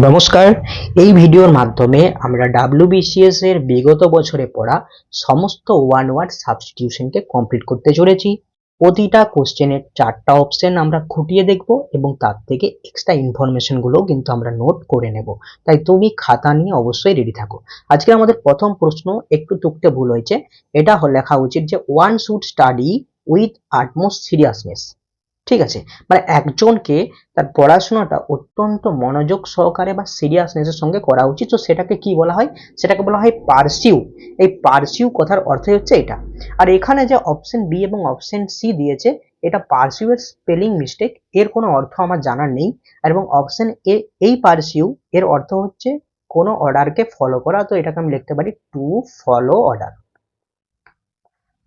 নমস্কার। এই ভিডিওর মাধ্যমে আমরা ডাব্লিউবিসিএস এর বিগত বছরে পড়া সমস্ত ওয়ান ওয়ার্ড সাবস্টিটিউশনকে কমপ্লিট করতে চলেছি। প্রতিটা কোশ্চেনের 4টা অপশন আমরা খুঁটিয়ে দেখব এবং তার থেকে এক্সট্রা ইনফরমেশন গুলো কিন্তু আমরা নোট করে নেব। তাই তুমি খাতা নিয়ে অবশ্যই রেডি থাকো। আজকে আমাদের প্রথম প্রশ্ন একটু তুকতে ভুল হয়েছে। এটা লেখা উচিত যে one should study with utmost seriousness. ঠিক আছে, মানে একজনকে তার পড়াশোনাটা অত্যন্ত মনোযোগ সহকারে বা সিরিয়াসনেসের সঙ্গে করা উচিত। তো সেটাকে কি বলা হয়? সেটাকে বলা হয় পারসিউ। এই পারসিউ কথার অর্থই হচ্ছে এটা। আর এখানে যে অপশন বি এবং অপশন সি দিয়েছে, এটা পারসিউ এর স্পেলিং মিস্টেক, এর কোনো অর্থ আমার জানা নেই। আর এবং অপশন এ, এই পারসিউ এর অর্থ হচ্ছে কোনো অর্ডারকে ফলো করা। তো এটাকে আমি লিখতে পারি to follow order,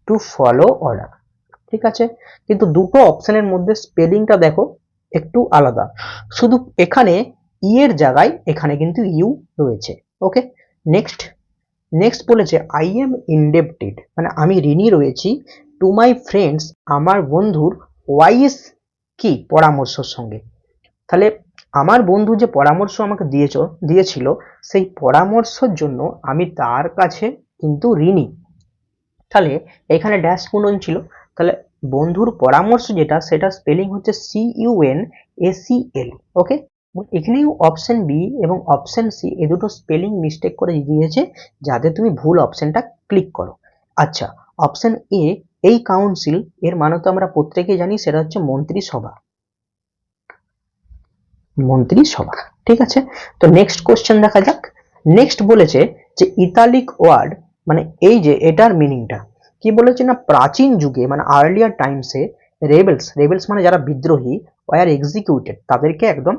to follow order. ঠিক আছে, কিন্তু দুটো অপশনের মধ্যে স্পেলিংটা দেখো একটু আলাদা। শুধু এখানে ই এর জায়গায় এখানে কিন্তু ইউ রয়েছে। ওকে, নেক্সট নেক্সট বলেছে আই এম ইনডেপ্টেড, মানে আমি ঋণী রয়েছি টু মাই ফ্রেন্ডস, আমার বন্ধুর ওয়াইস কি পরামর্শের সঙ্গে। তাহলে আমার বন্ধু যে পরামর্শ আমাকে দিয়েছিল, সেই পরামর্শের জন্য আমি তার কাছে কিন্তু ঋণী। তাহলে এখানে ড্যাশ পূরণ ছিল। তাহলে বন্ধুর পরামর্শ যেটা, সেটা স্পেলিং হচ্ছে CUNACL। ওকে, এখানেও অপশন বি এবং অপশন সি এই দুটো স্পেলিং মিস্টেক করে দিয়েছে, যাতে তুমি ভুল অপশনটা ক্লিক করো। আচ্ছা, অপশন এ, এই কাউন্সিল এর মানে তো আমরা প্রত্যেকেই জানি, সেটা হচ্ছে মন্ত্রিসভা। মন্ত্রিসভা, ঠিক আছে। তো নেক্সট কোশ্চেন দেখা যাক। নেক্সট বলেছে যে ইতালিক ওয়ার্ড, মানে এই যে এটার মিনিংটা কি বলেছে না, প্রাচীন যুগে মানে আর্লিয়ার টাইমসে রেবেলস, রেবেলস মানে যারা বিদ্রোহী, ওয়ার এক্সিকিউটেড, তাদেরকে একদম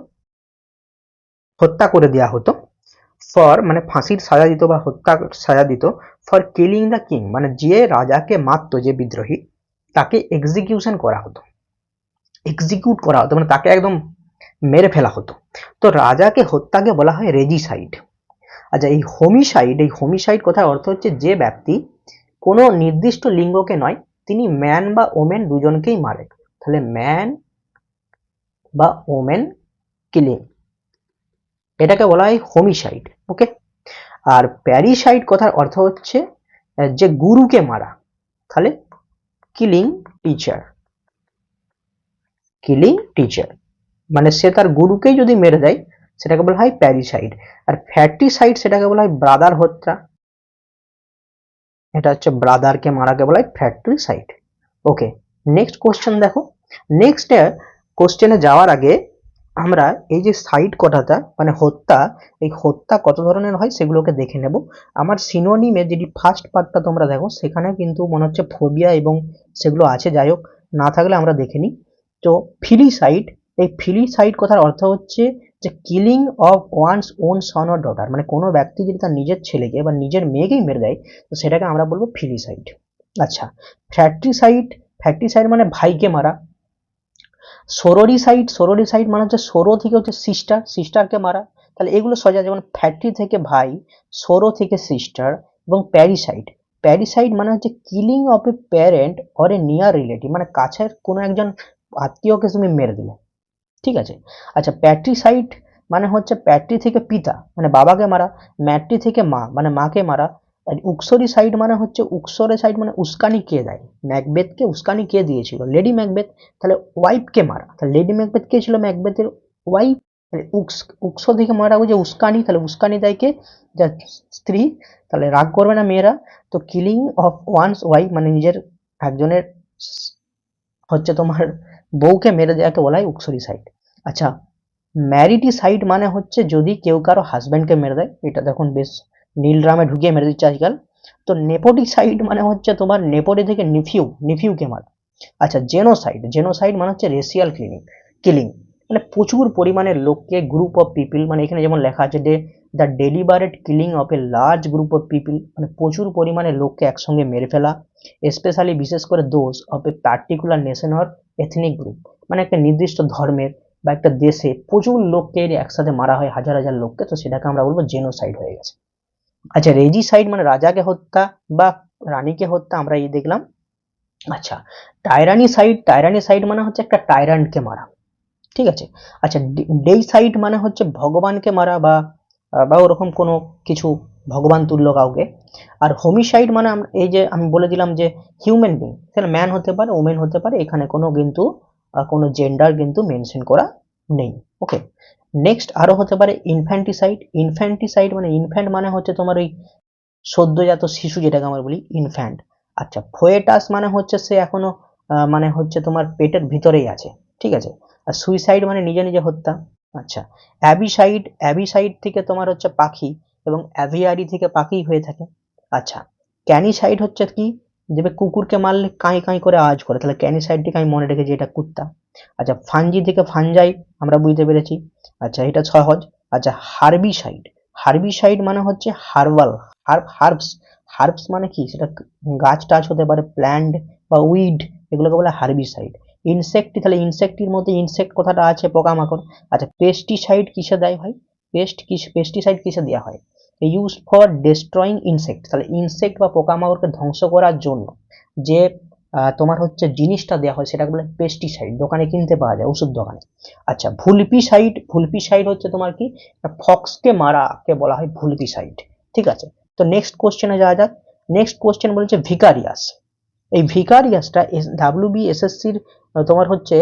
হত্যা করে দেওয়া হতো। ফর মানে ফাঁসির সাজা দিত বা হত্যা সাজা দিত। ফর কিলিং দ্য কিং মানে যে রাজাকে মারতো, যে বিদ্রোহী, তাকে এক্সিকিউশন করা হতো, এক্সিকিউট করা হতো, মানে তাকে একদম মেরে ফেলা হতো। তো রাজাকে হত্যাকে বলা হয় রেজিসাইড। আচ্ছা, এই হোমিসাইড, এই হোমিসাইড কথার অর্থ হচ্ছে যে ব্যক্তি কোনো নির্দিষ্ট লিঙ্গকে নয়, তিনি ম্যান বা ওমেন দুজনকেই মারে। তাহলে ম্যান বা ওমেন কিলিং, এটাকে বলা হয় হোমিসাইড। ওকে, আর প্যারিসাইড কথার অর্থ হচ্ছে যে গুরুকে মারা। তাহলে কিলিং টিচার, কিলিং টিচার মানে সে তার গুরুকেই যদি মেরে দেয়, সেটাকে বলা হয় প্যারিসাইড। আর ফ্যাটিসাইড সেটাকে বলা হয় ব্রাদার হত্যা, এটা হচ্ছে ব্রাদারকে মারাকে বলা হয় ফ্যাট্রিসাইড। ওকে, নেক্সট কোশ্চেন দেখো। নেক্সট কোশ্চেনে যাওয়ার আগে আমরা এই যে সাইড কথাটা মানে হত্যা, এই হত্যা কত ধরনের হয় সেগুলোকে দেখে নেব। আমার সিনোনিমে যেটি ফার্স্ট পার্টটা তোমরা দেখো, সেখানে কিন্তু মনে হচ্ছে ফোবিয়া এবং সেগুলো আছে, যাই হোক, না থাকলে আমরা দেখে নিই। তো ফিলিসাইড, এই ফিলিসাইড কথার অর্থ হচ্ছে যে killing of one's own Son or daughter, মানে কোনো ব্যক্তি যদি তার নিজের ছেলেকে বা নিজের মেয়েকেই মেরে দেয়, তো সেটাকে আমরা বলবো ফিলিসাইড। আচ্ছা, ফ্র্যাট্রিসাইড, ফ্র্যাট্রিসাইড মানে ভাইকে মারা। সোরোরিসাইড, সোরোরিসাইড মানে হচ্ছে সোরো থেকে হচ্ছে সিস্টার, সিস্টারকে মারা। তাহলে এগুলো সোজা, যেমন ফ্যাট্রি থেকে ভাই, সোরো থেকে সিস্টার। এবং প্যারিসাইড, প্যারিসাইড মানে হচ্ছে killing of A parent or a near relative, মানে কাছের কোনো একজন আত্মীয়কে তুমি মেরে দিলে। ঠিক আছে। আচ্ছা, প্যাট্রিসাইড মানে হচ্ছে প্যাট্রি থেকে পিতা মানে বাবাকে মারা, ম্যাট্রি থেকে মা মানে মাকে মারা। আর উক্সোরিসাইড মানে হচ্ছে, উক্সোরিসাইড মানে উস্কানি কে দেয়, ম্যাকবেথকে উস্কানি কে দিয়েছিল, লেডি ম্যাকবেথ। তাহলে ওয়াইফকে মারা, তাহলে লেডি ম্যাকবেথ কে ছিল, ম্যাকবেথের ওয়াইফ। তাহলে উক্সো থেকে মারা যে উস্কানি, তাহলে উস্কানি দেয় কে, যার স্ত্রী। তাহলে রাগ করবে না মেয়েরা। তো কিলিং অফ ওয়ান্স ওয়াইফ মানে নিজের একজনের হচ্ছে তোমার বউকে মেরে দেওয়াকে বলা হয় উক্সোরিসাইড। আচ্ছা, ম্যারিটিসাইড মানে হচ্ছে যদি কেউ কারো হাজব্যান্ডকে মেরে দেয়, এটা দেখুন বেশ নীল ড্রামে ঢুকিয়ে মেরে দিচ্ছে আজকাল। তো নেপোটিসাইড মানে হচ্ছে তোমার নেপোটি থেকে নিফিউ, নিফিউকে মারা। আচ্ছা, জেনোসাইড, জেনোসাইড মানে হচ্ছে রেশিয়াল কিলিং, মানে প্রচুর পরিমাণে লোককে, গ্রুপ অফ পিপল, মানে এখানে যেমন লেখা আছে the deliberate killing of a large group of people, মানে প্রচুর পরিমাণে লোককে একসঙ্গে মেরে ফেলা। স্পেশালি বিশেষ করে those of a particular nation or ethnic group, মানে একটা নির্দিষ্ট ধর্মের বা একটা দেশে প্রচুর লোককে একসাথে মারা হয়, হাজার হাজার লোককে, তো সেটাকে আমরা বলবো জেনোসাইড হয়ে গেছে। আচ্ছা, রেজিসাইড মানে রাজাকে হত্যা বা রানীকে হত্যা, আমরা এই দেখলাম। আচ্ছা, টাইরানিসাইড, টাইরানিসাইড মানে হচ্ছে একটা টাইরান্টকে মারা। ঠিক আছে। আচ্ছা, ডেইসাইড মানে হচ্ছে ভগবানকে মারা বা বা ওরকম কোনো কিছু, ভগবান তুল্য কাউকে। আর হোমিসাইড মানে এই যে আমি বলে দিলাম যে হিউম্যান বিং, সেটা ম্যান হতে পারে, ওমেন হতে পারে, এখানে কোনো কিন্তু কোনো জেন্ডার কিন্তু মেনশন করা নেই। ওকে, নেক্সট আরো হতে পারে ইনফ্যান্টিসাইড। ইনফ্যান্টিসাইড মানে ইনফ্যান্ট মানে হচ্ছে তোমার ওই সদ্যজাত শিশু যেটাকে আমরা বলি ইনফ্যান্ট। আচ্ছা, ফোয়েটাস মানে হচ্ছে সে এখনো মানে হচ্ছে তোমার পেটের ভিতরেই আছে, ঠিক আছে। আর সুইসাইড মানে নিজে নিজে হত্যা। আচ্ছা, অ্যাবিসাইড, অ্যাবিসাইড থেকে তোমার হচ্ছে পাখি, এবং অ্যাভিয়ারি থেকে পাখি হয়ে থাকে। আচ্ছা, ক্যানিসাইড হচ্ছে কি, যেবে কুকুরকে মারলে কাঁই কাঁই করে আওয়াজ করে, তাহলে ক্যানিসাইড থেকে আমি মনে রেখেছি এটা কুত্তা। আচ্ছা, ফানজি থেকে ফানজাই আমরা বুঝতে পেরেছি। আচ্ছা, এটা সহজ। আচ্ছা, হার্বিসাইড, হার্বিসাইড মানে হচ্ছে হার্বাল, হার্বস। হার্বস মানে কি, সেটা গাছ টাছ হতে পারে, প্ল্যান্ট বা উইড, এগুলোকে বলে হার্বিসাইড। ইনসেক্ট, তাহলে ইনসেক্টের মধ্যে ইনসেক্ট কথাটা আছে, পোকামাকড়। আচ্ছা, পেস্টিসাইড কিসে দেয় ভাই, পেস্টিসাইড কিসে দেওয়া হয়, ইউজ ফর ডিস্ট্রয়িং ইনসেক্ট, তাহলে ইনসেক্ট বা পোকামাকড়কে ধ্বংস করার জন্য যে তোমার হচ্ছে জিনিসটা দেওয়া হয় সেটাকে বলে পেস্টিসাইড, দোকানে কিনতে পাওয়া যায়, ওষুধ দোকানে। আচ্ছা, ভুলপিসাইড, ভুলপিসাইড হচ্ছে তোমার কি, ফক্সকে মারাকে বলা হয় ভুলপিসাইড। ঠিক আছে, তো নেক্সট কোশ্চেনে যাওয়া যাক। নেক্সট কোশ্চেন বলছে ভিকারিয়াস। এই ভিকারিয়াসটা ডাব্লিউবিএসএসসির তোমার হচ্ছে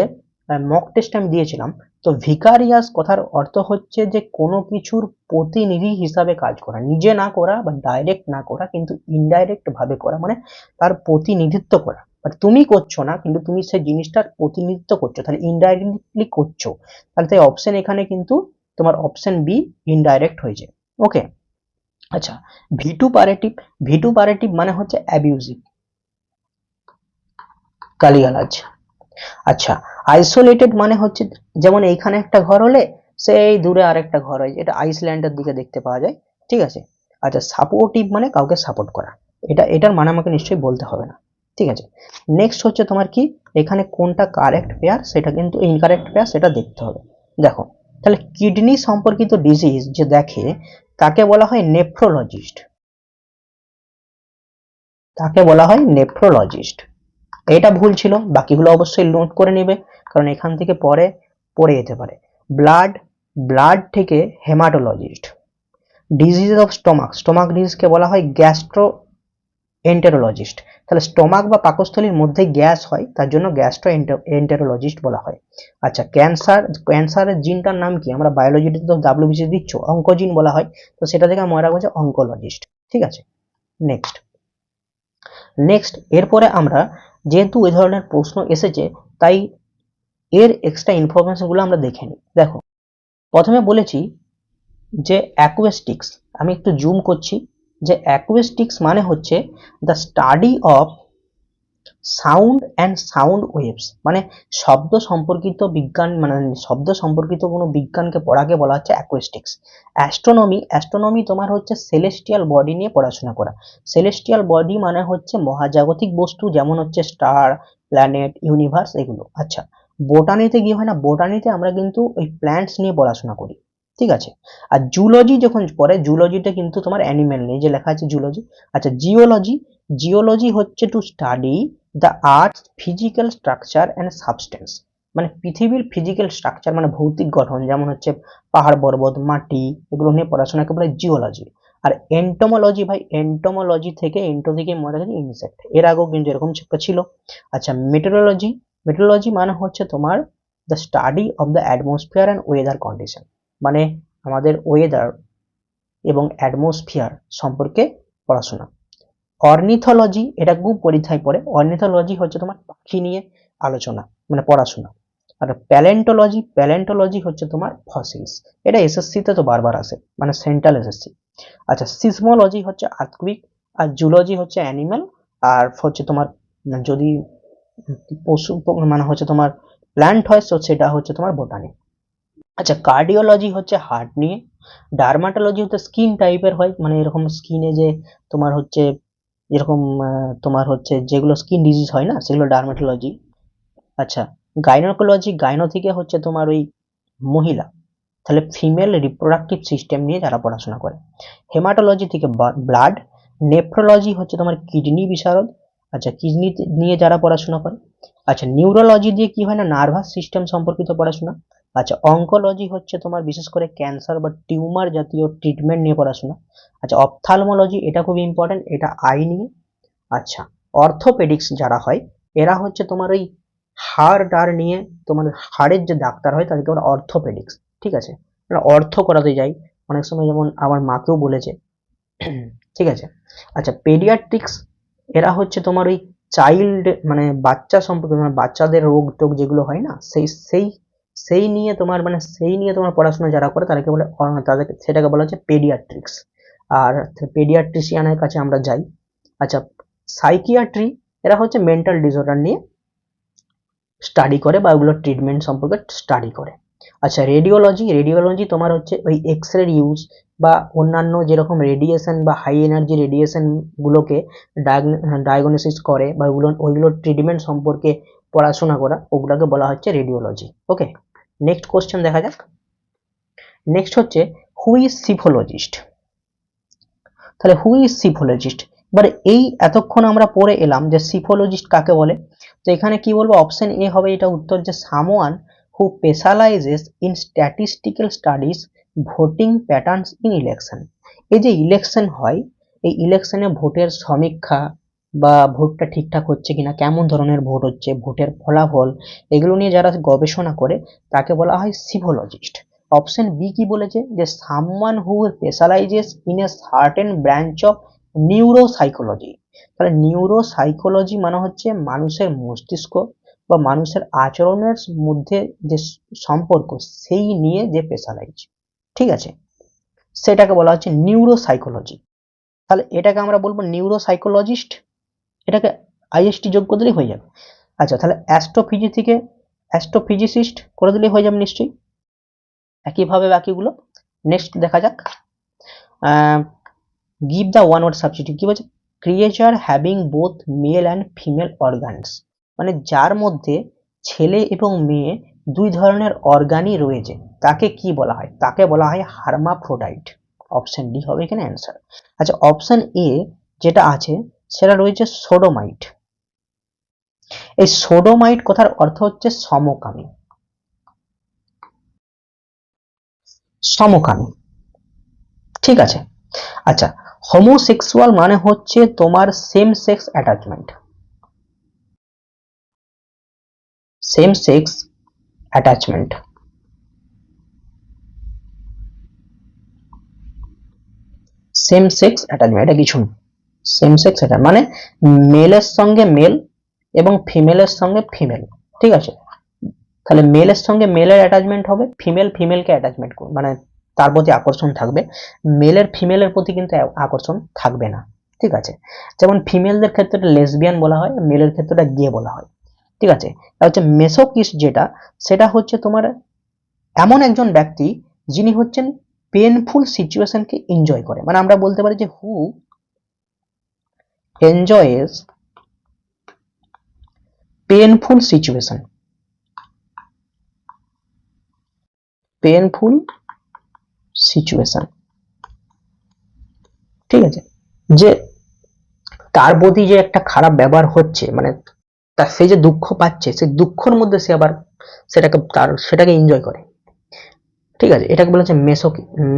মক টেস্ট আমি দিয়েছিলাম। তো ভিকারিয়াস কথার অর্থ হচ্ছে যে কোনো কিছুর প্রতিনিধি হিসাবে কাজ করা, নিজে না করা বা ডাইরেক্ট না করা, কিন্তু ইনডাইরেক্ট ভাবে করা, মানে তার প্রতিনিধিত্ব করা। বাট তুমি করছো না, কিন্তু তুমি সেই জিনিসটার প্রতিনিধিত্ব করছো, তাহলে ইনডাইরেক্টলি করছো। তাহলে তাই অপশন এখানে কিন্তু তোমার অপশন বি ইনডাইরেক্ট হয়েছে। ওকে, আচ্ছা, ভিটুপারেটিভ, ভিটুপারেটিভ মানে হচ্ছে অ্যাবিউজিভ, গালিগালাজ। আচ্ছা, আইসোলেটেড মানে হচ্ছে যেমন এইখানে একটা ঘর হলে সেই দূরে আরেকটা ঘর হয়, এটা আইসল্যান্ডের দিকে দেখতে পাওয়া যায়। ঠিক আছে। আচ্ছা, সাপোর্টিভ মানে কাউকে সাপোর্ট করা, এটার মানে আমাকে নিশ্চয়ই বলতে হবে না। ঠিক আছে, নেক্সট হচ্ছে তোমার কি, এখানে কোনটা কারেক্ট পেয়ার, সেটা কিন্তু ইনকারেক্ট পেয়ার, সেটা দেখতে হবে। দেখো, তাহলে কিডনি সম্পর্কিত ডিজিজ যে দেখে তাকে বলা হয় নেফ্রোলজিস্ট, তাকে বলা হয় নেফ্রোলজিস্ট। এটা ভুল ছিল, বাকিগুলো অবশ্যই নোট করে নেবে, কারণ এখান থেকে পরে পড়ে যেতে পারে। ব্লাড, ব্লাড থেকে haematologist. Disease of stomach, stomach ডিজিজকে বলা হয় গ্যাস্ট্রো এন্টেরোলজিস্ট, তাহলে স্টোমাক বা পাকস্থলীর মধ্যে গ্যাস হয়, তার জন্য গ্যাস্ট্রো এন্টেরোলজিস্ট বলা হয়। আচ্ছা, ক্যান্সার, ক্যান্সারের জিনটার নাম কি, আমরা বায়োলজিতে তো ডাব্লিউবিসি দিচ্ছ, অঙ্কোজিন বলা হয়, তো সেটা থেকে মনে রাখবো যে অঙ্কোলজিস্ট। ঠিক আছে, নেক্সট, নেক্সট এরপরে আমরা, যেহেতু এই ধরনের প্রশ্ন এসেছে, তাই এর এক্সট্রা ইনফরমেশন গুলো আমরা দেখে নিই। দেখো, প্রথমে বলেছি যে অ্যাকুয়েস্টিক্স, আমি একটু জুম করছি, যে অ্যাকুয়েস্টিক্স মানে হচ্ছে the study of sound and sound waves, মানে শব্দ সম্পর্কিত বিজ্ঞান, মানে শব্দ সম্পর্কিত কোনো বিজ্ঞানকে পড়াকে বলা হচ্ছে অ্যাকুয়েস্টিক্স। অ্যাস্ট্রোনমি, অ্যাস্ট্রোনমি তোমার হচ্ছে সেলেস্টিয়াল বডি নিয়ে পড়াশোনা করা। সেলেস্টিয়াল বডি মানে হচ্ছে মহাজাগতিক বস্তু, যেমন হচ্ছে স্টার, প্ল্যানেট, ইউনিভার্স, এগুলো। আচ্ছা, বোটানিতে গিয়ে হয় না, বোটানিতে আমরা কিন্তু ওই প্ল্যান্টস নিয়ে পড়াশোনা করি। ঠিক আছে, আর জুলজি যখন পড়ে, জুলজিতে কিন্তু তোমার অ্যানিমেল নিয়ে যে লেখা আছে জুলজি। আচ্ছা, জিওলজি, জিওলজি হচ্ছে to study the earth physical structure and substance, মানে পৃথিবীর ফিজিক্যাল স্ট্রাকচার মানে ভৌতিক গঠন, যেমন হচ্ছে পাহাড় পর্বত, মাটি, এগুলো নিয়ে পড়াশোনাকে বলে জিওলজি। আর এন্টোমোলজি, ভাই এন্টোমোলজি থেকে, এন্টো থেকে মনে রাখছি ইনসেক্ট, এর আগেও কিন্তু এরকম একটা ছিল। আচ্ছা, মেটেরোলজি, মেটেরোলজি মানে হচ্ছে তোমার the study of the atmosphere and weather condition, মানে আমাদের ওয়েদার এবং অ্যাটমসফিয়ার সম্পর্কে পড়াশোনা। অর্নিথোলজি, এটা খুব পরীক্ষায় পড়ে, অর্নিথোলজি হচ্ছে তোমার পাখি নিয়ে আলোচনা, মানে পড়াশোনা। আর প্যালেন্টোলজি, প্যালেন্টোলজি হচ্ছে তোমার ফসিলস, এটা এসএসসি তে তো বারবার আসে, মানে সেন্ট্রাল এসএসসি। আচ্ছা, সিসমোলজি হচ্ছে আর্থকুইক, আর জুলজি হচ্ছে অ্যানিমাল, আর হচ্ছে তোমার যদি পশু মানে হচ্ছে তোমার প্ল্যান্ট হয়, তো সেটা হচ্ছে তোমার বোটানি। আচ্ছা, কার্ডিওলজি হচ্ছে হার্ট নিয়ে। ডার্মাটোলজি হচ্ছে স্কিন টাইপের হয়, মানে এরকম স্কিনে যে তোমার হচ্ছে যেরকম তোমার হচ্ছে যেগুলো স্কিন ডিজিজ হয় না, সেগুলো ডার্মাটোলজি। আচ্ছা, গাইনোকোলজি, গাইনো থেকে হচ্ছে তোমার ওই মহিলা, তাহলে ফিমেল রিপ্রোডাক্টিভ সিস্টেম নিয়ে যারা পড়াশোনা করে। হেমাটোলজি থেকে ব্লাড। নেফ্রোলজি হচ্ছে তোমার কিডনি বিশারদ, আচ্ছা কিডনি নিয়ে যারা পড়াশোনা করে। আচ্ছা, নিউরোলজি দিয়ে কি হয় না, নার্ভাস সিস্টেম সম্পর্কিত পড়াশোনা। আচ্ছা, অঙ্কোলজি হচ্ছে তোমার বিশেষ করে ক্যান্সার বা টিউমার জাতীয় ট্রিটমেন্ট নিয়ে পড়াশোনা। আচ্ছা, অপথ্যালমোলজি এটা খুব ইম্পর্টেন্ট, এটা আই নিয়ে। আচ্ছা, অর্থোপেডিক্স যারা হয় এরা হচ্ছে তোমার ওই হাড় টাড় নিয়ে, তোমার হাড়ের যে ডাক্তার হয় তাদেরকে বলে অর্থোপেডিক্স। ঠিক আছে, আমরা অর্থ করাতে যাই অনেক সময়, যেমন আমার মাকেও বলেছে। ঠিক আছে। আচ্ছা, পেডিয়াট্রিক্স এরা হচ্ছে তোমার ওই চাইল্ড মানে বাচ্চা সম্পর্কে, মানে বাচ্চাদের রোগ টোগ যেগুলো হয় না, সেই নিয়ে তোমার মানে সেই নিয়ে তোমার পড়াশোনা যারা করে তাদেরকে বলে তাদেরকে সেটাকে বলা হচ্ছে পেডিয়াট্রিক্স। আর পেডিয়াট্রিশিয়ানের কাছে আমরা যাই। আচ্ছা, সাইকিয়াট্রি এরা হচ্ছে মেন্টাল ডিসঅর্ডার নিয়ে স্টাডি করে বা ওগুলোর ট্রিটমেন্ট সম্পর্কে স্টাডি করে। আচ্ছা, রেডিওলজি তোমার হচ্ছে ওই এক্স রে ইউজ বা অন্যান্য যেরকম রেডিয়েশন বা হাই এনার্জি রেডিয়েশন গুলোকে ডায়াগনোসিস করে বা ওইগুলোর ট্রিটমেন্ট সম্পর্কে পড়াশোনা করা, ওগুলোকে বলা হচ্ছে রেডিওলজি। ওকে, নেক্সট কোশ্চেন দেখা যাক। নেক্সট হচ্ছে হু ইজ সিফোলজিস্ট। তাহলে হু ইজ সিফোলজিস্ট, এবার এই এতক্ষণ আমরা পড়ে এলাম যে সিফোলজিস্ট কাকে বলে। তো এখানে কি বলবো, অপশন এ হবে এটা উত্তর, যে someone who স্পেশালাইজেস in statistical studies voting patterns in election. এই যে ইলেকশন হয়, এই ইলেকশনে ভোটের সমীক্ষা বা ভোটটা ঠিকঠাক হচ্ছে কিনা, কেমন ধরনের ভোট হচ্ছে, ভোটের ফলাফল, এগুলো নিয়ে যারা গবেষণা করে তাকে বলা হয় সিফোলজিস্ট। অপশন বি কি বলেছে, যে someone who স্পেশালাইজেস in a certain branch of neuropsychology. তাহলে নিউরোসাইকোলজি মানে হচ্ছে মানুষের মস্তিষ্ক বা মানুষের আচরণের মধ্যে যে সম্পর্ক, সেই নিয়ে যে স্পেশালাইজ, ঠিক আছে, সেটাকে বলা হচ্ছে নিউরোসাইকোলজি। তাহলে এটাকে আমরা বলবো নিউরোসাইকোলজিস্ট, এটাকে আইএসটি যোগ করে দিলেই হয়ে যাবে। আচ্ছা, তাহলে অ্যাস্ট্রোফিজিসিস্ট করে দিলেই হয়ে যাবে নিশ্চয়ই, একইভাবে বাকিগুলো। নেক্সট দেখা যাক। Give the one word substitute, কি বলছে, creature having both male and female organs, মানে যার মধ্যে ছেলে এবং মেয়ে দুই ধরনের অর্গানই রয়েছে, তাকে কি বলা হয়, তাকে বলা হয় হার্মাফ্রোডাইট। অপশন ডি হবে এখানে অ্যান্সার। আচ্ছা, অপশন এ যেটা আছে সেটা রয়েছে সোডোমাইট। এই সোডোমাইট কথার অর্থ হচ্ছে সমকামী, সমকামী, ঠিক আছে। আচ্ছা, হোমোসেক্সুয়াল মানে হচ্ছে তোমার same sex attachment, same sex attachment, same sex attachment, এটা কিছু না। সেম সেক্স অ্যাটাচমেন্ট মানে মেলের সঙ্গে মেল এবং ফিমেলের সঙ্গে ফিমেল, ঠিক আছে। তাহলে মেলের সঙ্গে মেলের অ্যাটাচমেন্ট হবে, ফিমেল ফিমেলকে অ্যাটাচমেন্ট মানে তার প্রতি আকর্ষণ থাকবে, মেলের ফিমেলের প্রতি কিন্তু আকর্ষণ থাকবে না, ঠিক আছে। যেমন ফিমেলদের ক্ষেত্রে লেসবিয়ান বলা হয়, মেলের ক্ষেত্রে গে বলা হয়, ঠিক আছে। আর হচ্ছে মেসোকিস্ট যেটা, সেটা হচ্ছে তোমার এমন একজন ব্যক্তি যিনি হচ্ছেন পেনফুল সিচুয়েশনকে এনজয় করে, মানে আমরা বলতে পারি যে who enjoys painful situation, painful situation, ঠিক আছে। যে তার প্রতি যে একটা খারাপ ব্যবহার হচ্ছে, মানে তার সে যে দুঃখ পাচ্ছে, সেই দুঃখের মধ্যে সে আবার সেটাকে এনজয় করে, ঠিক আছে। এটাকে বলা হচ্ছে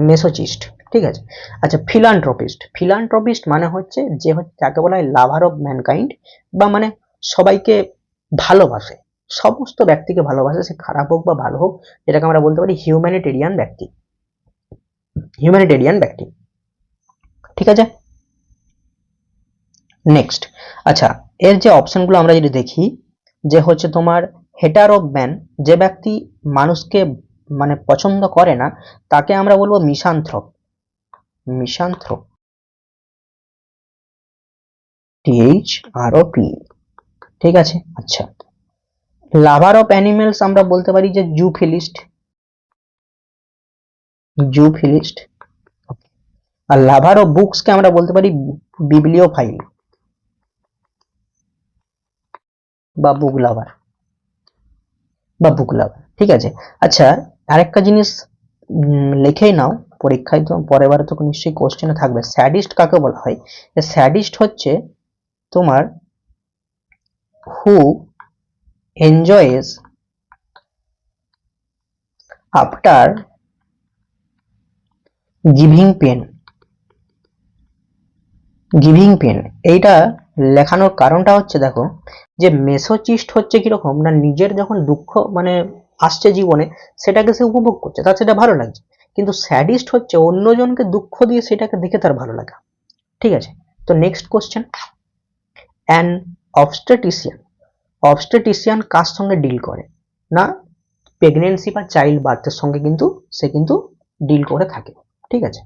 মেসোচিস্ট, ঠিক আছে। আচ্ছা, ফিলান্থ্রপিস্ট মানে হচ্ছে যে যাকে বলা হয় লাভার অফ ম্যানকাইন্ড, বা মানে সবাইকে ভালোবাসে, সমস্ত ব্যক্তিকে ভালোবাসে, সে খারাপ হোক বা ভালো হোক, এটাকে আমরা বলতে পারি হিউম্যানিটেরিয়ান ব্যক্তি, হিউম্যানিটেরিয়ান ব্যক্তি, ঠিক আছে। নেক্সট, আচ্ছা, এর যে অপশনগুলো আমরা যদি দেখি, যে হচ্ছে তোমার হেটারো ম্যান, যে ব্যক্তি মানুষকে মানে পছন্দ করে না, তাকে আমরা বলবো মিসান্থ্রোপ, মিসান্থ্রোপ, THROP, ঠিক আছে। আচ্ছা, লাভার অফ অ্যানিমেলস আমরা বলতে পারি যে জুফিলিস্ট, জুফিলিস্ট। আর লাভার অফ বুকসকে আমরা বলতে পারি বিবলিওফাইল বা বুক লাভার, বা বুক লাভার, ঠিক আছে। আচ্ছা, আরেকটা জিনিস লিখেই নাও, পরীক্ষায় তো পরের বারে তো নিশ্চয়ই কোশ্চেনে থাকবে, স্যাডিস্ট কাকে বলা হয়। স্যাডিস্ট হচ্ছে তোমার who enjoys after giving pain, giving pain এইটা লেখানোর কারণটা হচ্ছে দেখো যে মেসোচিস্ট হচ্ছে কিরকম না নিজের যখন দুঃখ মানে আসছে জীবনে সেটাকে সে উপভোগ করছে, তার সেটা ভালো লাগছে, কিন্তু স্যাডিস্ট হচ্ছে অন্যজনকে দুঃখ দিয়ে সেটাকে দেখে তার ভালো লাগা। ঠিক আছে, তো next question, an obstetrician, obstetrician কার সঙ্গে ডিল করে না প্রেগনেন্সি বা চাইল্ড বার্থের সঙ্গে কিন্তু সে কিন্তু ডিল করে থাকে। ঠিক আছে,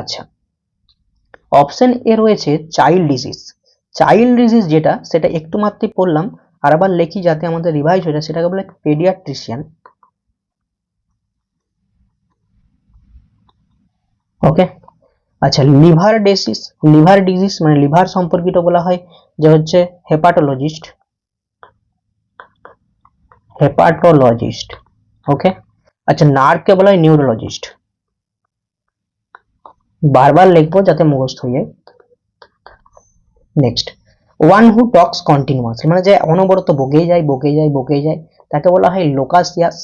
আচ্ছা অপশন এ রয়েছে চাইল্ড ডিজিজ, চাইল্ড ডিজিজ যেটা সেটা একটু মাত্রই পড়লাম, আর আবার লেখি যাতে আমাদের রিভাইজ হয়ে যায়, সেটাকে বলে পেডিয়াট্রিশিয়ান। ওকে, আচ্ছা লিভার ডিজিজ, লিভার ডিজিজ মানে লিভার সম্পর্কিত বলা হয় যে হচ্ছে হেপাটোলজিস্ট, হেপাটোলজিস্ট। ওকে, আচ্ছা নার্ভকে বলা হয় নিউরোলজিস্ট, বারবার লিখবো যাতে মুখস্থ হয়ে যায়। নেক্সট, ওয়ান হু টক্স কন্টিনিউয়াসলি মানে যে অনবরত বকেই যায় বকেই যায় বকেই যায় তাকে বলা হয় লোকাসিয়াস,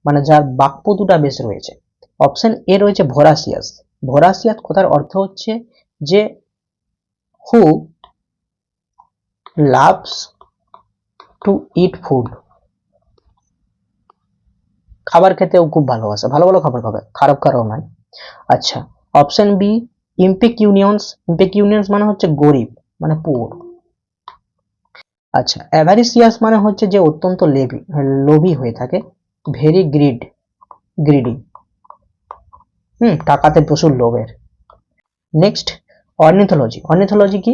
মানে যার বাকপটুটা বেশ রয়েছে। অপশন এ রয়েছে ভোরাসিয়াস, ভোরাসিয়াস কথার অর্থ হচ্ছে যে who loves to eat food, খাবার খেতেও খুব ভালোবাসে, ভালো ভালো খাবার খাবে, খারাপ খারাপ নয়। আচ্ছা অপশন বি ইম্পেকিউনিয়ন্স, ইম্পেকিউনিয়ন্স মানে হচ্ছে গরিব মানে পুয়ার। আচ্ছা অ্যাভারিসিয়াস মানে হচ্ছে যে অত্যন্ত লোভী হয়ে থাকে, ভেরি গ্রিডি, টাকাতে প্রচুর লোভের। নেক্সট অর্নিথোলজি, অর্নিথোলজি কি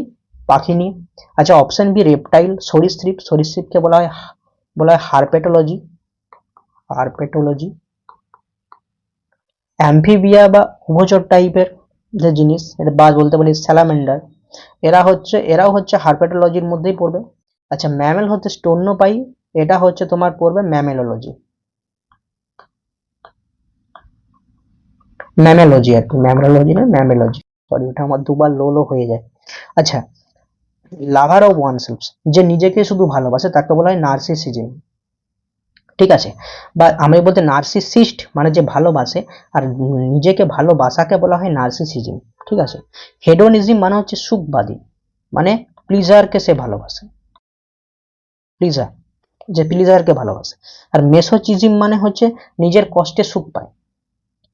পাখি নিয়ে। আচ্ছা অপশন বি রেপটাইল সরীসৃপ, সরীসৃপকে বলা হয় হারপেটোলজি, হারপেটোলজি। অ্যাম্ফিবিয়া বা উভচর টাইপের যে জিনিস এটা বা বলতে পারি স্যালামেন্ডার, এরাও হচ্ছে হারপেটোলজির মধ্যেই পড়বে। আচ্ছা ম্যামেল হচ্ছে স্তন্যপায়ী, এটা হচ্ছে তোমার পড়বে ম্যামেলোলজি, ম্যামেলজি আর কি, ম্যামোলজি না ম্যামেলজি, সরি ওটা আমার দুবার লো লো হয়ে যায়। আচ্ছা লাভার অফ ওয়ান সেলফ, যে নিজেকে শুধু ভালোবাসে তাকে বলা হয় নার্সিসিজম। ঠিক আছে, বা আমি বলতে নার্সিসিস্ট মানে যে ভালোবাসে, আর নিজেকে ভালোবাসাকে বলা হয় নার্সিসিজম। ঠিক আছে, হেডোনিজম মানে হচ্ছে সুখবাদী, মানে প্লিজারকে সে ভালোবাসে, প্লিজার, যে প্লিজারকে ভালোবাসে। আর মেসোচিজম মানে হচ্ছে নিজের কষ্টে সুখ পায়,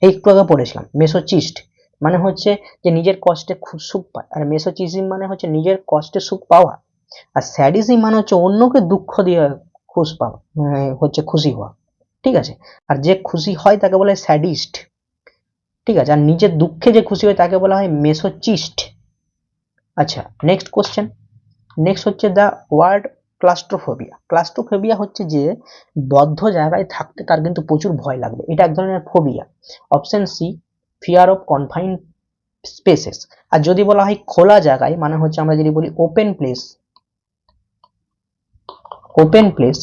এই একটু আগে পড়েছিলাম মেসোচিস্ট মানে হচ্ছে যে নিজের কষ্টে খুব সুখ পায়, আর মেসোচিজম মানে হচ্ছে নিজের কষ্টে সুখ পাওয়া। আর স্যাডিজম মানে হচ্ছে অন্যকে দুঃখ দিয়ে খুশ পাওয়া, হচ্ছে খুশি হওয়া। ঠিক আছে, আর যে খুশি হয় তাকে বলা হয় স্যাডিস্ট। ঠিক আছে, আর নিজের দুঃখে যে খুশি হয় তাকে বলা হয় মেসোচিস্ট। আচ্ছা নেক্সট কোশ্চেন, নেক্সট হচ্ছে দ্য ওয়ার্ড ক্লাস্ট্রোফোবিয়া, ক্লাস্ট্রোফোবিয়া হচ্ছে যে বদ্ধ জায়গায় থাকতে তার কিন্তু প্রচুর ভয় লাগবে, এটা এক ধরনের phobia. Option C fear of confined spaces, আর যদি বলা হয় খোলা জায়গায় মানে হচ্ছে আমরা যদি বলি ওপেন প্লেস, ওপেন প্লেস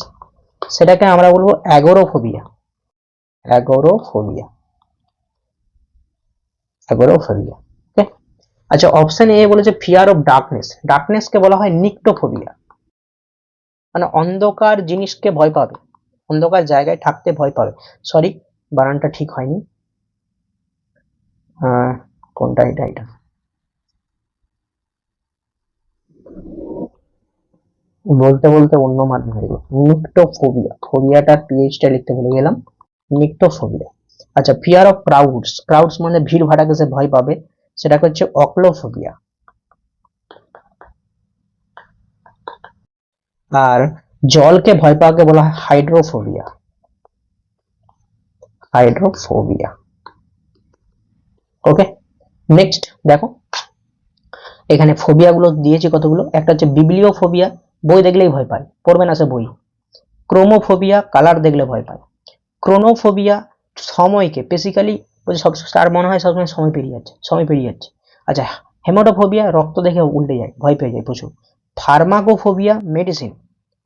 সেটাকে আমরা বলবো অ্যাগোরোফোবিয়া, অ্যাগোরোফোবিয়া, অ্যাগোরোফোবিয়া। ওকে, আচ্ছা অপশন এ বলেছে ফিয়ার অফ ডার্কনেস, ডার্কনেসকে বলা হয় নিক্টোফোবিয়া, মানে অন্ধকার জিনিসকে ভয় পাবে, অন্ধকার জায়গায় থাকতে ভয় পাবে। সরি বানানটা ঠিক হয়নি, কোনটা এটা বলতে বলতে অন্য মান হয়ে গেল, নিক্টোফোবিয়া, ফোবিয়াটা পিএইচটা লিখতে ভুলে গেলাম, নিক্টোফোবিয়া। আচ্ছা ফিয়ার অফ ক্রাউডস, ক্রাউডস মানে ভিড় ভাড়াকে সে ভয় পাবে, সেটাকে হচ্ছে অক্লোফোবিয়া। আর জলকে ভয় পাওয়াকে বলা হয় হাইড্রোফোবিয়া, হাইড্রোফোবিয়া। ওকে, নেক্সট দেখো এখানে ফোবিয়া গুলো দিয়েছি কতগুলো, একটা হচ্ছে বিবলিওফোবিয়া, বই দেখলেই ভয় পায়, পড়বে না সে বই। ক্রোমোফোবিয়া, কালার দেখলে ভয় পায়। ক্রোনোফোবিয়া, সময়কে বেসিক্যালি সব তার মনে হয় সবসময় সময় পেরিয়ে যাচ্ছে, সময় পেরিয়ে যাচ্ছে। আচ্ছা হেমাটোফোবিয়া, রক্ত দেখে উল্টে যায়, ভয় পেয়ে যায় প্রচুর। ফার্মাকোফোবিয়া, মেডিসিন,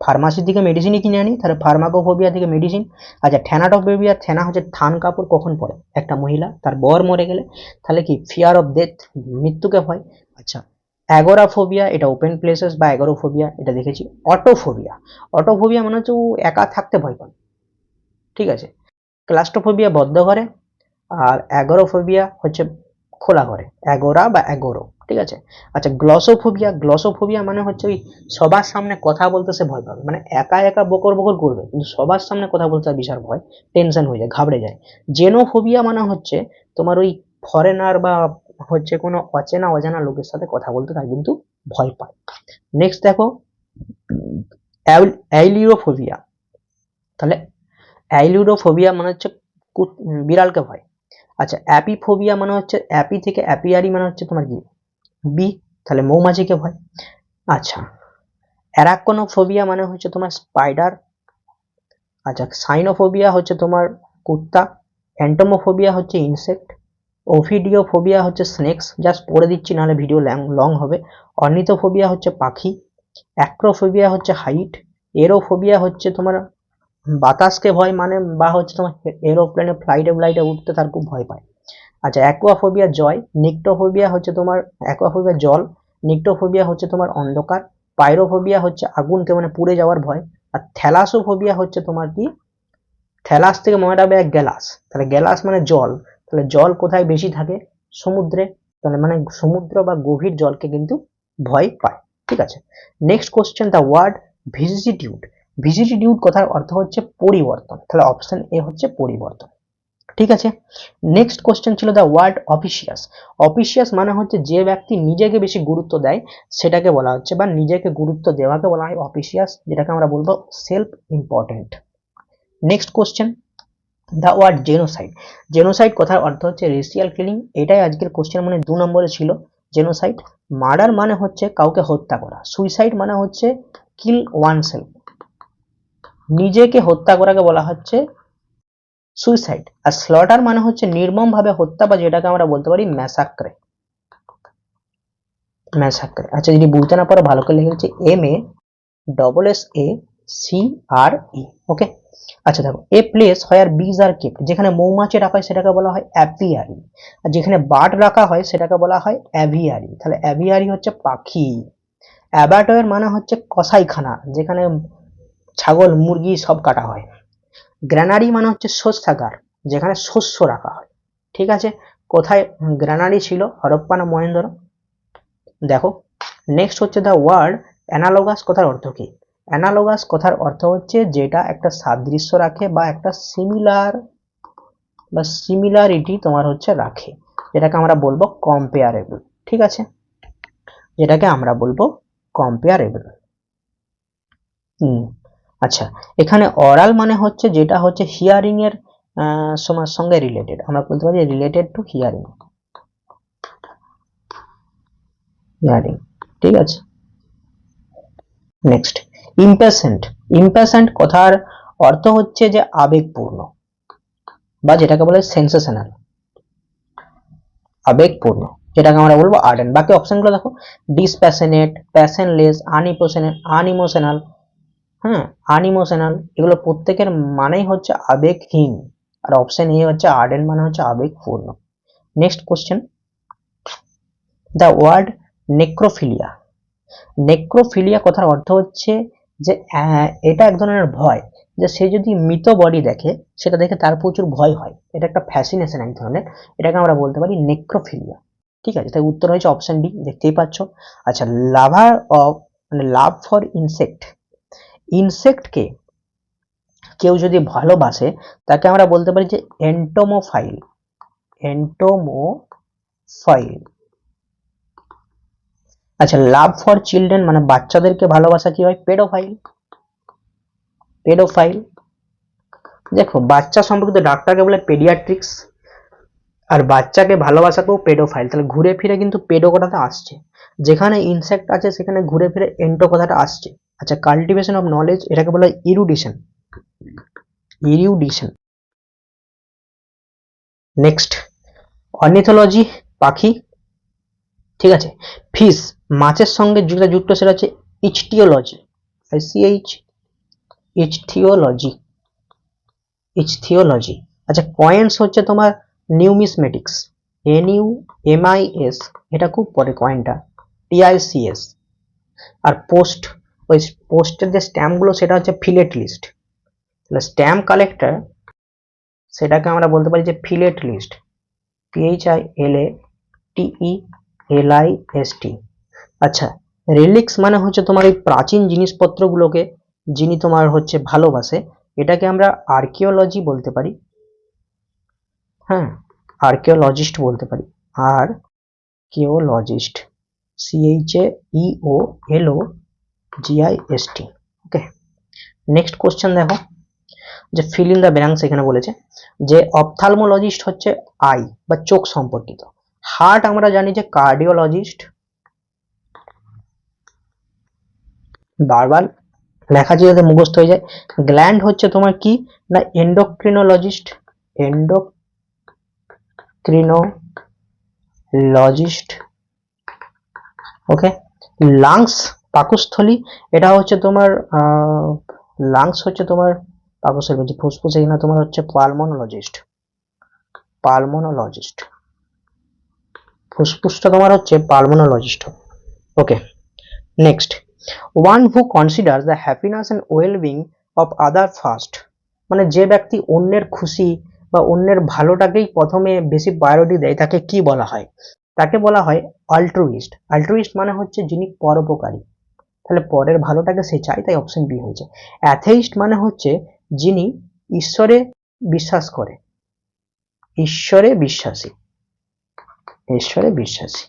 ফার্মাসি থেকে মেডিসিনই কিনে আনি, তাহলে ফার্মাকোফোবিয়া থেকে মেডিসিন। আচ্ছা থ্যানাটোফোবিয়া, থ্যানা হচ্ছে থান কাপড় কখন পরে একটা মহিলা তার বর মরে গেলে, তাহলে কি ফিয়ার অফ ডেথ, মৃত্যুকে ভয়। আচ্ছা অ্যাগোরাফোবিয়া, এটা ওপেন প্লেসেস বা অ্যাগোরোফোবিয়া এটা দেখেছি। অটোফোবিয়া, অটোফোবিয়া মানে হচ্ছে ও একা থাকতে ভয় পায়। ঠিক আছে, ক্লাস্ট্রোফোবিয়া বদ্ধ ঘরে, আর অ্যাগোরাফোবিয়া হচ্ছে খোলা ঘরে, অ্যাগোরা বা অ্যাগোরো, ঠিক আছে। আচ্ছা, গ্লসোফোবিয়া মানে হচ্ছে ওই সবার সামনে কথা বলতে সে ভয় পাবে, মানে একা একা বকর বকর করবে কিন্তু সবার সামনে কথা বলতে তার বিশাল ভয়, টেনশন হয়ে যায়, ঘাবড়ে যায়। জেনোফোবিয়া মানে হচ্ছে তোমার ওই ফরেনার বা হচ্ছে কোনো অচেনা অজানা লোকের সাথে কথা বলতে তার কিন্তু ভয় পায়। নেক্সট দেখো অ্যাইলিউরোফোবিয়া। তাহলে অ্যাইলিউরোফোবিয়া মানে হচ্ছে বিড়ালকে ভয়। আচ্ছা, অ্যাপিফোবিয়া মানে হচ্ছে অ্যাপি থেকে অ্যাপিয়ারি মানে হচ্ছে তোমার কি বি, তাহলে মৌমাছিকে ভয়। আচ্ছা, অ্যারাকনোফোবিয়া মানে হচ্ছে তোমার স্পাইডার। আচ্ছা, সাইনোফোবিয়া হচ্ছে তোমার কুত্তা। অ্যান্টোমোফোবিয়া হচ্ছে ইনসেক্ট। ওভিডিওফোবিয়া হচ্ছে স্নেকস, জাস্ট পড়ে দিচ্ছি নাহলে ভিডিও লং হবে। অর্নিথোফোবিয়া হচ্ছে পাখি। অ্যাক্রোফোবিয়া হচ্ছে হাইট। এরোফোবিয়া হচ্ছে তোমার বাতাসকে ভয়, মানে বা হচ্ছে তোমার এরোপ্লেনে ফ্লাইটে উঠতে তার খুব ভয় পায়। আচ্ছা, অ্যাকুয়াফোবিয়া জয়। নিক্টোফোবিয়া হচ্ছে তোমার অ্যাকুয়াফোবিয়া জল। নিক্টোফোবিয়া হচ্ছে তোমার অন্ধকার। পাইরোফোবিয়া হচ্ছে আগুনকে মানে পুড়ে যাওয়ার ভয়। আর থ্যালাসোফোবিয়া হচ্ছে তোমার কি, থ্যালাস থেকে মনে রাখবে এক গ্যালাস, তাহলে গ্যালাস মানে জল, তাহলে জল কোথায় বেশি থাকে, সমুদ্রে, তাহলে মানে সমুদ্র বা গভীর জলকে কিন্তু ভয় পায়, ঠিক আছে। Next question, the word vicissitude. Vicissitude কথার অর্থ হচ্ছে পরিবর্তন, তাহলে অপশন এ হচ্ছে পরিবর্তন, ঠিক আছে। নেক্সট কোশ্চেন ছিল দ্য ওয়ার্ড অফিসিয়াস। অফিসিয়াস মানে হচ্ছে যে ব্যক্তি নিজেকে বেশি গুরুত্ব দেয় সেটাকে বলা হচ্ছে, বা নিজেকে গুরুত্ব দেওয়াকে বলা হয় অফিসিয়াস, যেটাকে আমরা বলবো self important. Next question, the word genocide. Genocide কথার অর্থ হচ্ছে রেশিয়াল কিলিং, এটাই আজকের কোশ্চেন মানে 2 নম্বরে ছিল জেনোসাইড। মার্ডার মানে হচ্ছে কাউকে হত্যা করা। সুইসাইড মানে হচ্ছে কিল ওয়ান সেলফ, নিজেকে হত্যা করাকে বলা হচ্ছে সুইসাইড। আর স্লটার মানে হচ্ছে নির্মম ভাবে হত্যা, বা যেটাকে আমরা বলতে পারি ম্যাসাক্রে। আচ্ছা, যদি বুঝতে না পারো ভালো করে লিখে হচ্ছে MASSACRE, ওকে। আচ্ছা দেখো, এ প্লেস হোয়ার বিজ আর কেপ্ট, যেখানে মৌমাছি রাখা হয় সেটাকে বলা হয় অ্যাপিয়ারি, আর যেখানে বার্ড রাখা হয় সেটাকে বলা হয় অ্যাভিয়ারি, তাহলে অ্যাভিয়ারি হচ্ছে পাখি। অ্যাবাটয়ের মানে হচ্ছে কসাইখানা, যেখানে ছাগল মুরগি সব কাটা হয়। গ্র্যানারি মানে হচ্ছে শস্যাগার, যেখানে শস্য রাখা হয়, ঠিক আছে। কোথায় গ্র্যানারি ছিল, হরপ্পা না মহেন্দ্র, দেখো। নেক্সট হচ্ছে দ্য ওয়ার্ড অ্যানালগাস কথার অর্থ কি। অ্যানালগাস কথার অর্থ হচ্ছে যেটা একটা সাদৃশ্য রাখে বা একটা সিমিলারিটি তোমার হচ্ছে রাখে, যেটাকে আমরা বলবো কম্পেয়ারেবল, ঠিক আছে, যেটাকে আমরা বলবো কম্পেয়ারেবল। আচ্ছা, এখানে অরাল মানে হচ্ছে যেটা হচ্ছে হিয়ারিং এর সঙ্গে রিলেটেড, আমরা বলতে পারি রিলেটেড টু হিয়ারিং, ঠিক আছে। নেক্সট, ইম্প্যাশেন্ট। ইম্প্যাশেন্ট কথার অর্থ হচ্ছে যে আবেগপূর্ণ, বা যেটাকে বলে সেন্সেশনাল, আবেগপূর্ণ, যেটাকে আমরা বলবো আর্ডেন্ট। বাকি অপশনগুলো দেখো, ডিসপ্যাশনেট, প্যাশনলেস, আনইমোশনাল, হ্যাঁ, আনইমোশনাল, এগুলো প্রত্যেকের মানেই হচ্ছে আবেগহীন, আর অপশন এ হচ্ছে আর্ডেন্ট মানে হচ্ছে আবেগপূর্ণ। Next question, the word necrophilia. Necrophilia কথার অর্থ হচ্ছে যে এটা এক ধরনের ভয়, যে সে যদি মৃত বডি দেখে সেটা দেখে তার প্রচুর ভয় হয়, এটা একটা ফ্যাসিনেশন এক ধরনের, এটাকে আমরা বলতে পারি নেক্রোফিলিয়া, ঠিক আছে। তাই উত্তর হয়েছে অপশন ডি, দেখতেই পাচ্ছ। আচ্ছা, লাভার অফ মানে লাভ ফর ইনসেক্ট। ইনসেক্টকে কেউ যদি ভালোবাসে তাকে আমরা বলতে পারি যে এন্টোমোফাইল, এন্টোমোফাইল। আচ্ছা, লাভ ফর চিলড্রেন মানে বাচ্চাদেরকে ভালোবাসা কি হয়, পেডোফাইল, পেডোফাইল। দেখো, বাচ্চা সম্পর্কিত ডাক্তারকে বলে পেডিয়াট্রিক্স, আর বাচ্চাকে ভালোবাসাকেও পেডোফাইল, তাহলে ঘুরে ফিরে কিন্তু পেডো কথাটা আসছে, যেখানে ইনসেক্ট আছে সেখানে ঘুরে ফিরে এন্টো কথাটা আসছে। আচ্ছা, কাল্টিভেশন অফ নলেজ, এটাকে বলা হয় ইরুডিশন, ইরিউডিশন। নেক্সট, অর্নিথোলজি, পাখি, ঠিক আছে। ফিশ, মাছের সঙ্গে যেটা যুক্ত সেটা হচ্ছে ইচটিওলজি, ICH, ইচথিওলজি, ইচথিওলজি। আচ্ছা, কয়েন্স হচ্ছে তোমার নিউমিসমেটিক্স, NUMIS, এটা খুব পরে কয়েনটা, TICS। আর পোস্ট, ওই পোস্টের যে স্ট্যাম্পগুলো সেটা হচ্ছে ফিলেট লিস্ট, তাহলে স্ট্যাম্প কালেক্টর সেটাকে আমরা বলতে পারি যে ফিলেট লিস্ট, PHILATELIST। আচ্ছা, রিলিক্স মানে হচ্ছে তোমার এই প্রাচীন জিনিসপত্রগুলোকে যিনি তোমার হচ্ছে ভালোবাসে, এটাকে আমরা আর্কিওলজি বলতে পারি। হ্যাঁ, আর্কিওলজিস্ট বলতে পারি, আর্কিওলজিস্ট, CHAEOLOGIST। ওকে, নেক্সট কোশ্চেন দেখো, যে ফিল ইন দ্য ব্ল্যাঙ্কস এখানে বলেছে যে অপথ্যালমোলজিস্ট হচ্ছে আই বা চোখ সম্পর্কিত, হার্ট আমরা জানি যে কার্ডিওলজিস্ট, বারবার লেখা যাতে মুখস্থ হয়ে যায়। গ্ল্যান্ড হচ্ছে তোমার কি না এন্ডোক্রিনোলজিস্ট, এন্ডোক্রিনোলজিস্ট। ওকে, লাংস পাকস্থলী, এটা হচ্ছে তোমার লাংস হচ্ছে তোমার পাকস্থলী বলছি, ফুসফুস এখানে তোমার হচ্ছে পালমোনোলজিস্ট, পালমোনোলজিস্ট, ফুসফুসটা তোমার হচ্ছে pulmonologist. Okay, next, one who consider the happiness and wellbeing of other first, মানে যে ব্যক্তি অন্যের খুশি বা অন্যের ভালোটাকেই প্রথমে বেশি প্রায়োরিটি দেয় তাকে কি বলা হয়? তাকে বলা হয় অল্ট্রুইস্ট। অল্ট্রুইস্ট মানে হচ্ছে যিনি পরোপকারী, তাহলে পরের ভালোটাকে সে চায়, তাই অপশন বি হয়েছে। অ্যাথেইস্ট মানে হচ্ছে যিনি ঈশ্বরে বিশ্বাস করে, ঈশ্বরে বিশ্বাসী, ঈশ্বরে বিশ্বাসী,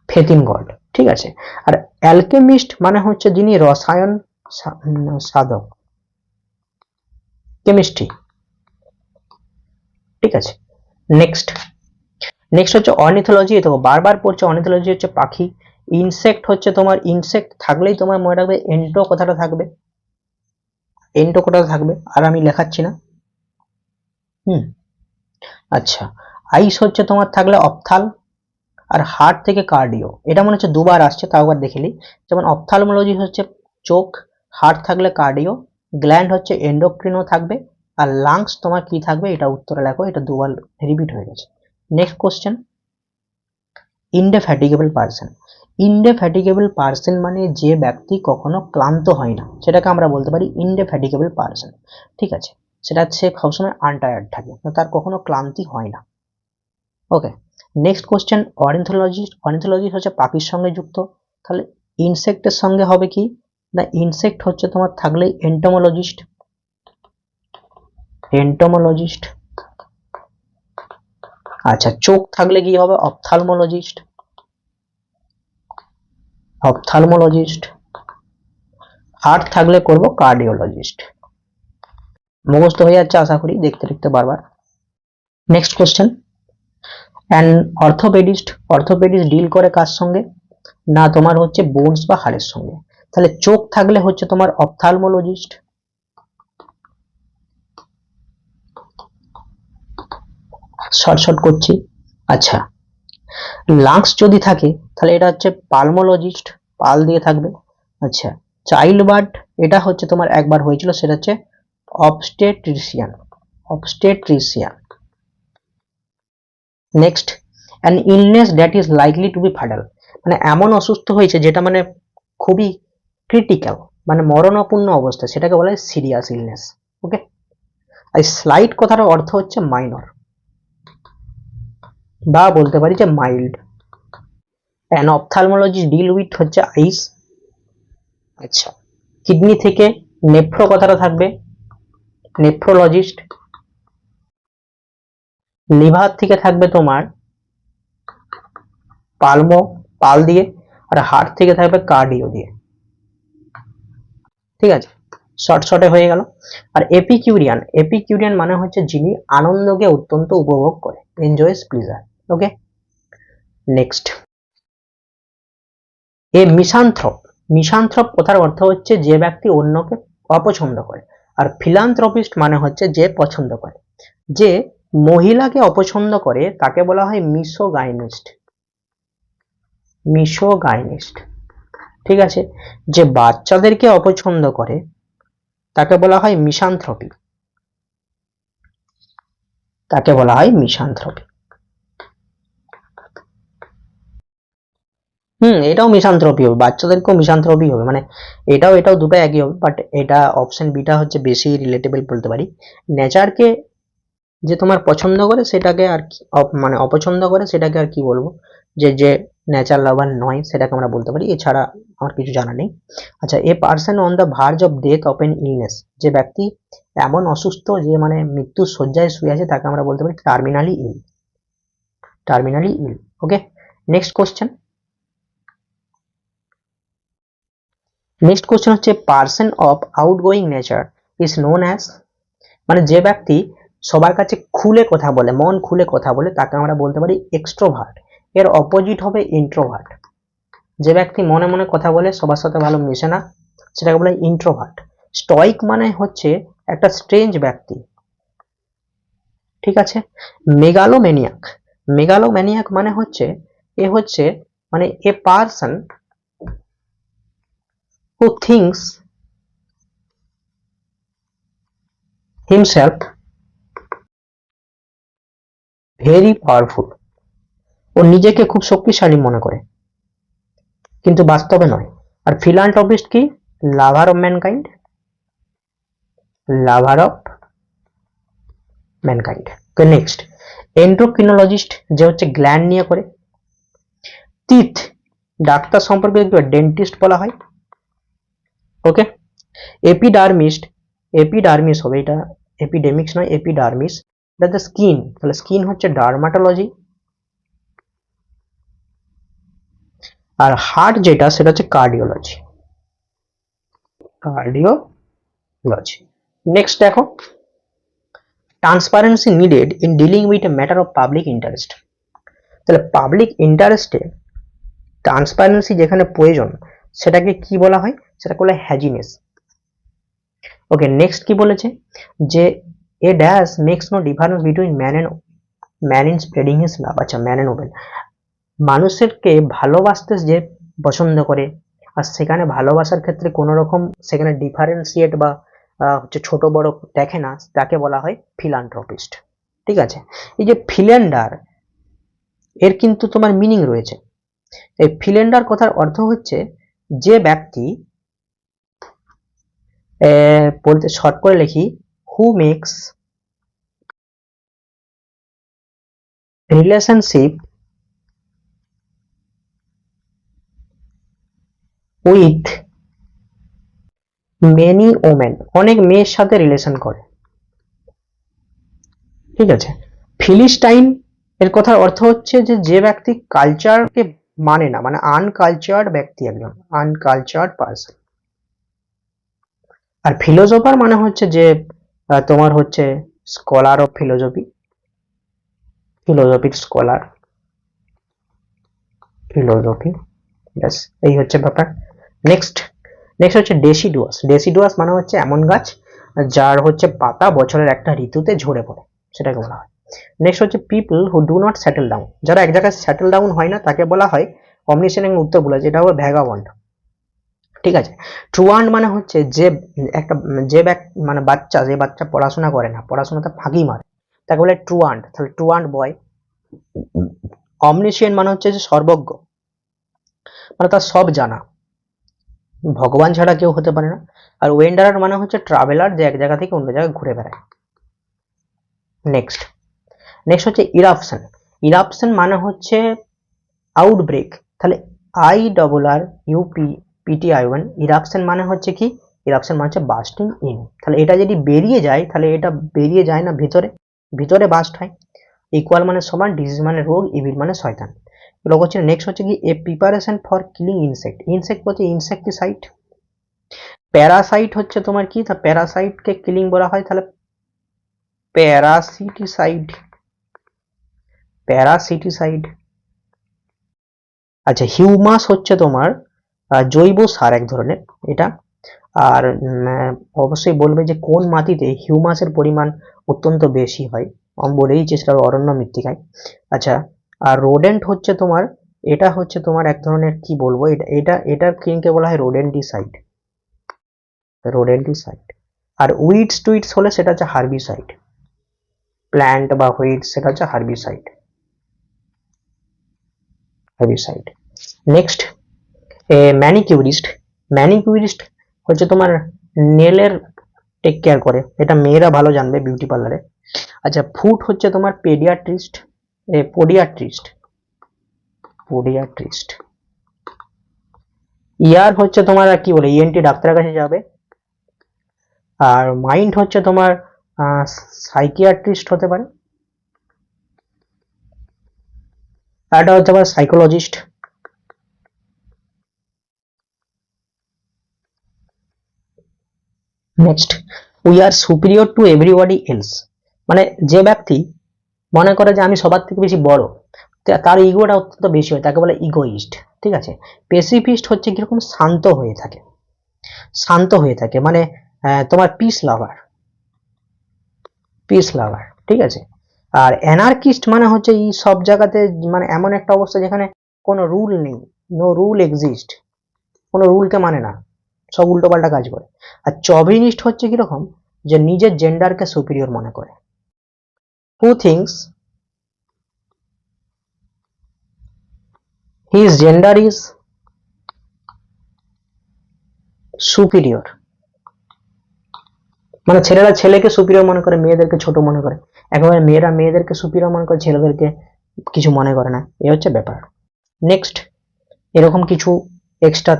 ফেথ ইন গড। ঠিক আছে, আর অ্যালকেমিস্ট মানে হচ্ছে যিনি রসায়ন সাধক, কেমিস্ট্রি। ঠিক আছে, নেক্সট হচ্ছে অর্নিথোলজি। তো বারবার পড়ছে, অর্নিথোলজি হচ্ছে পাখি। ইনসেক্ট হচ্ছে তোমার, ইনসেক্ট থাকলেই তোমার মনে রাখবে এন্টো কথাটা থাকবে, এন্টো কথাটা থাকবে, আর আমি লেখাচ্ছি না। আচ্ছা, আইস হচ্ছে তোমার থাকলে অপথাল, আর হার্ট থেকে কার্ডিও, এটা মনে হচ্ছে দুবার আসছে, তাও একবার দেখে নিই। যেমন অপথালমোলজি হচ্ছে চোখ, হার্ট থাকলে কার্ডিও, গ্ল্যান্ড হচ্ছে এন্ডোক্রিনো থাকবে, আর লাংস তোমার কি থাকবে, এটা উত্তরে লেখো, এটা দুবার রিপিট হয়ে গেছে। Next question, indefatigable person. Indefatigable person মানে যে ব্যক্তি কখনো ক্লান্ত হয় না, সেটাকে আমরা বলতে পারি ইনডেফ্যাটিগেবল পার্সন। ঠিক আছে, সেটা সে সবসময় আনটায়ার্ড থাকে, তার কখনো ক্লান্তি হয় না। ওকে, নেক্সট কোশ্চেন, অর্নিথোলজিস্ট। অর্নিথোলজিস্ট হচ্ছে পাখির সঙ্গে যুক্ত, তাহলে ইনসেক্টের সঙ্গে হবে কি না, ইনসেক্ট হচ্ছে তোমার থাকলে এন্টোমোলজিস্ট, এন্টোমোলজিস্ট। আচ্ছা, চোখ থাকলে কি হবে, অপথ্যালমোলজিস্ট, অপথ্যালমোলজিস্ট। হার্ট থাকলে করব কার্ডিওলজিস্ট। মুখস্থ হয়ে যাচ্ছে আশা করি দেখতে দেখতে বারবার। Next question, an orthopedist. Orthopedist deal করে কার সঙ্গে না, তোমার হচ্ছে বোনস বা হাড়ের সঙ্গে, তাহলে চোখ থাকলে হচ্ছে তোমার অপথ্যালমোলজিস্ট। শর্ট করছি। আচ্ছা, লাংস যদি থাকে তাহলে এটা হচ্ছে পালমোলজিস্ট, পাল দিয়ে থাকবে। আচ্ছা, চাইল্ড বার্ড, এটা হচ্ছে তোমার একবার হয়েছিল, সেটা হচ্ছে obstetrician, obstetrician. Next, an illness that is likely to be fatal, মানে এমন অসুস্থ হয়েছে যেটা মানে খুবই ক্রিটিক্যাল, মানে মরণাপন্ন অবস্থা, সেটাকে বলা হয় সিরিয়াস ইলনেস। ওকে, আর স্লাইট কথাটার অর্থ হচ্ছে মাইনর, বা বলতে পারি যে mild. An ophthalmologist deal with হচ্ছে আইস। আচ্ছা, কিডনি থেকে নেফ্রো কথাটা থাকবে নেফ্রোলজিস্ট। লিভার থেকে থাকবে তোমার পালমো, পাল দিয়ে, আর হার্ট থেকে থাকবে কার্ডিও দিয়ে। ঠিক আছে, শর্টে হয়ে গেল। আর এপিকিউরিয়ান, এপিকিউরিয়ান মানে হচ্ছে যিনি আনন্দকে অত্যন্ত উপভোগ করে, এনজয়স প্লিজার। ওকে, নেক্সট, এ মিসান্থ্রপ। মিসান্থ্রপ কথার অর্থ হচ্ছে যে ব্যক্তি অন্যকে অপছন্দ করে, আর ফিলান্থ্রপিস্ট মানে হচ্ছে যে পছন্দ করে। যে মহিলাকে অপছন্দ করে তাকে বলা হয় মিসোগাইনিস্ট, মিসোগাইনিস্ট। ঠিক আছে, যে বাচ্চাদেরকে অপছন্দ করে তাকে বলা হয় মিসান্থ্রপি, তাকে বলা হয় মিসান্থ্রপি। এটাও মিসান্থ্রপি হবে, বাচ্চাদেরকেও মিসান্থ্রপি হবে, মানে এটাও দুটো একই হবে, বাট এটা অপশন বিটা হচ্ছে বেশি রিলেটেবল বলতে পারি। নেচারকে যে তোমার পছন্দ করে সেটাকে আর কি মানে অপছন্দ করে সেটাকে আর কি বলবো, যে যে নেচার লাভার নয় সেটাকে আমরা বলতে পারি, এছাড়া আমার কিছু জানা নেই। আচ্ছা, a person on the verge of death of N illness, যে ব্যক্তি এমন অসুস্থ যে মানে মৃত্যুর শয্যায় শুয়ে আছে তাকে আমরা বলতে পারি টার্মিনালি ইল, টার্মিনালি ইল। ওকে, নেক্সট কোশ্চেন। নেক্সট কোশ্চেন হচ্ছে person of outgoing nature is known as, মানে যে ব্যক্তি সবার কাছে খুলে কথা বলে, মন খুলে কথা বলে, তাকে আমরা বলতে পারি এক্সট্রোভার্ট। এর অপোজিট হবে ইন্ট্রোভার্ট। যে ব্যক্তি মনে মনে কথা বলে, সবার সাথে ভালো মেশে না, সেটাকে বলে ইন্ট্রোভার্ট। স্টয়িক মানে হচ্ছে একটা স্ট্রেঞ্জ ব্যক্তি, ঠিক আছে। মেগালোম্যানিয়াক, মেগালোম্যানিয়াক মানে হচ্ছে মানে a person who thinks himself very powerful, ও নিজেকে খুব শক্তিশালী মনে করে কিন্তু বাস্তবে নয়। আর ফিলান্থ্রপিস্ট কি? Lover of mankind, lover of mankind. তো নেক্সট, এন্ডোক্রিনোলজিস্ট যে হচ্ছে গ্ল্যান্ড নিয়ে করে। টিথ, ডাক্তার সম্পর্কে ডেন্টিস্ট বলা হয়। ওকে, এপিডার্মিস্ট, এপিডার্মিস হবে এটা, এপিডেমিক্স নয়, এপিডার্মিস। এটা স্কিন, তাহলে স্কিন হচ্ছে ডার্মাটোলজি। আর হার্ট যেটা সেটা হচ্ছে কার্ডিওলজি, কার্ডিওলজি। নেক্সট দেখো, transparency needed in dealing with a matter of public interest. তাহলে পাবলিক ইন্টারেস্টে ট্রান্সপারেন্সি যেখানে প্রয়োজন সেটাকে কি বলা হয়? সেটাকে বলা হয় হ্যাজিনেস। ওকে, নেক্সট কি বলেছে, যে a dash makes no difference between man in spreading his love. আচ্ছা, ম্যান এন্ড ওমেন, মানুষেরকে ভালোবাসতে যে পছন্দ করে, আর সেখানে ভালোবাসার ক্ষেত্রে কোনো রকম সেখানে ডিফারেন্সিয়েট বা হচ্ছে ছোট বড় দেখে না, তাকে বলা হয় ফিলান্থ্রপিস্ট। ঠিক আছে, এই যে ফিলেন্ডার, এর কিন্তু তোমার মিনিং রয়েছে। এই ফিলেন্ডার কথার অর্থ হচ্ছে যে ব্যক্তি, বলতে শর্ট করে লিখি, who makes relationship with many women, অনেক মেয়ের সাথে রিলেশন করে। ঠিক আছে, ফিলিস্টাইন এর কথার অর্থ হচ্ছে যে যে ব্যক্তি কালচারকে মানে না, মানে আনকালচার্ড ব্যক্তি, একজন আনকালচার্ড পার্সন। আর ফিলোজোফার মানে হচ্ছে যে তোমার হচ্ছে স্কলার অফ ফিলোজফি, ফিলোজফির স্কলার, ফিলোজফি, ব্যাস এই হচ্ছে ব্যাপার। নেক্সট, নেক্সট হচ্ছে ডেসিডুয়াস। ডেসিডুয়াস মানে হচ্ছে এমন গাছ যার হচ্ছে পাতা বছরের একটা ঋতুতে ঝরে পড়ে, সেটাকে বলা হয়। নেক্সট হচ্ছে people who do not settle down, যারা এক জায়গায় সেটেল ডাউন হয় না তাকে বলা হয় অমনিসেন্ট, উত্তর বলে, যেটা হবে ভ্যাগাবন্ড। ঠিক আছে, ট্রুয়ান্ড মানে হচ্ছে যে একটা মানে বাচ্চা, যে বাচ্চা পড়াশোনা করে না, পড়াশোনাতে ফাঁকি মারে, তাকে বলে ট্রুয়ান্ড, তাহলে ট্রুয়ান্ড বয়। অমনিসিয়েন্ট মানে হচ্ছে যে সর্বজ্ঞ, মানে তার সব জানা, ভগবান ছাড়া কেউ হতে পারে না। আর ওয়েন্ডারার মানে হচ্ছে ট্রাভেলার, যে এক জায়গা থেকে অন্য জায়গায় ঘুরে বেড়ায়। নেক্সট, নেক্সট হচ্ছে ইরাপশন। ইরাপশন মানে হচ্ছে আউটব্রেক, তাহলে I double R UP PTI. Eruption মানে হচ্ছে কি? ইরাপশন মানে হচ্ছে বাস্টিং ইন, তাহলে এটা যদি বেরিয়ে যায়, তাহলে এটা বেরিয়ে যায় না ভিতরে, ভিতরে বাস্ট হয়। ইকুয়াল মানে সমান, ডিজিজ মানে রোগ, ইভিল মানে শয়তান। এগুলো হচ্ছে। নেক্সট হচ্ছে কি, a preparation for killing insect. Insect বলতে ইনসেক্টিসাইড। প্যারাসাইট হচ্ছে তোমার কি, তা প্যারাসাইটকে কিলিং বলা হয়, তাহলে প্যারাসিটিসাইড, প্যারাসিটিসাইড। আচ্ছা, হিউমাস হচ্ছে তোমার জৈব সার এক ধরনের এটা। আর অবশ্যই বলবে যে কোন মাটিতে হিউমাসের পরিমাণ অত্যন্ত বেশি হয়, বলেই চেষ্টা অরণ্য মৃত্তিকায়। আচ্ছা, আর রোডেন্ট হচ্ছে তোমার, এটা হচ্ছে তোমার এক ধরনের কি বলবো, এটার কিংকে বলা হয় রোডেন্টিসাইড, রোডেন্টিসাইড। আর উইডস টুইডস হলে সেটা হচ্ছে হার্বিসাইড, প্ল্যান্ট বা হুইডস সেটা হচ্ছে হার্বিসাইড, হার্বিসাইড। নেক্সট ম্যানিকিউরিস্ট। ম্যানিকিউরিস্ট হচ্ছে তোমার নেলের টেক কেয়ার করে, এটা মেয়েরা ভালো জানবে বিউটি পার্লারে। আচ্ছা, ফুট হচ্ছে তোমার পেডিয়াট্রিস্ট, পোডিয়াট্রিস্ট, পোডিয়াট্রিস্ট। ইয়ার হচ্ছে তোমার কি বলে ইএনটি ডাক্তারের কাছে যাবে। আর মাইন্ড হচ্ছে তোমার সাইকিয়াট্রিস্ট হতে পারে, আর এটা হচ্ছে আবার psychologist. Next, we are superior to everybody else, মানে যে ব্যক্তি মনে করে যে আমি সবার থেকে বেশি বড়, তার ইগোটা অত্যন্ত বেশি হয়, তাকে বলে ইগোইস্ট। ঠিক আছে। পেসিফিস্ট হচ্ছে কিরকম শান্ত হয়ে থাকে, শান্ত হয়ে থাকে মানে তোমার পিস লাভার, পিস লাভার। ঠিক আছে। আর অ্যানার্কিস্ট মানে হচ্ছে এই সব জায়গাতে মানে এমন একটা অবস্থা যেখানে কোনো রুল নেই, নো রুল এক্সিস্ট, কোনো রুলকে মানে না, সব উল্টোপাল্টা কাজ করে। আর চভিনিস্ট হচ্ছে কিরকম, যে নিজের জেন্ডারকে সুপিরিয়র মনে করে। Who thinks his gender is superior, মানে ছেলেরা ছেলেকে সুপিরিয়র মনে করে, মেয়েদেরকে ছোট মনে করে। একেবারে মেয়েরা মেয়েদেরকে সুপিরিয়র মনে করে, ছেলেদেরকে কিছু মনে করে না, এই হচ্ছে ব্যাপার। নেক্সট, এরকম কিছু এক্সট্রা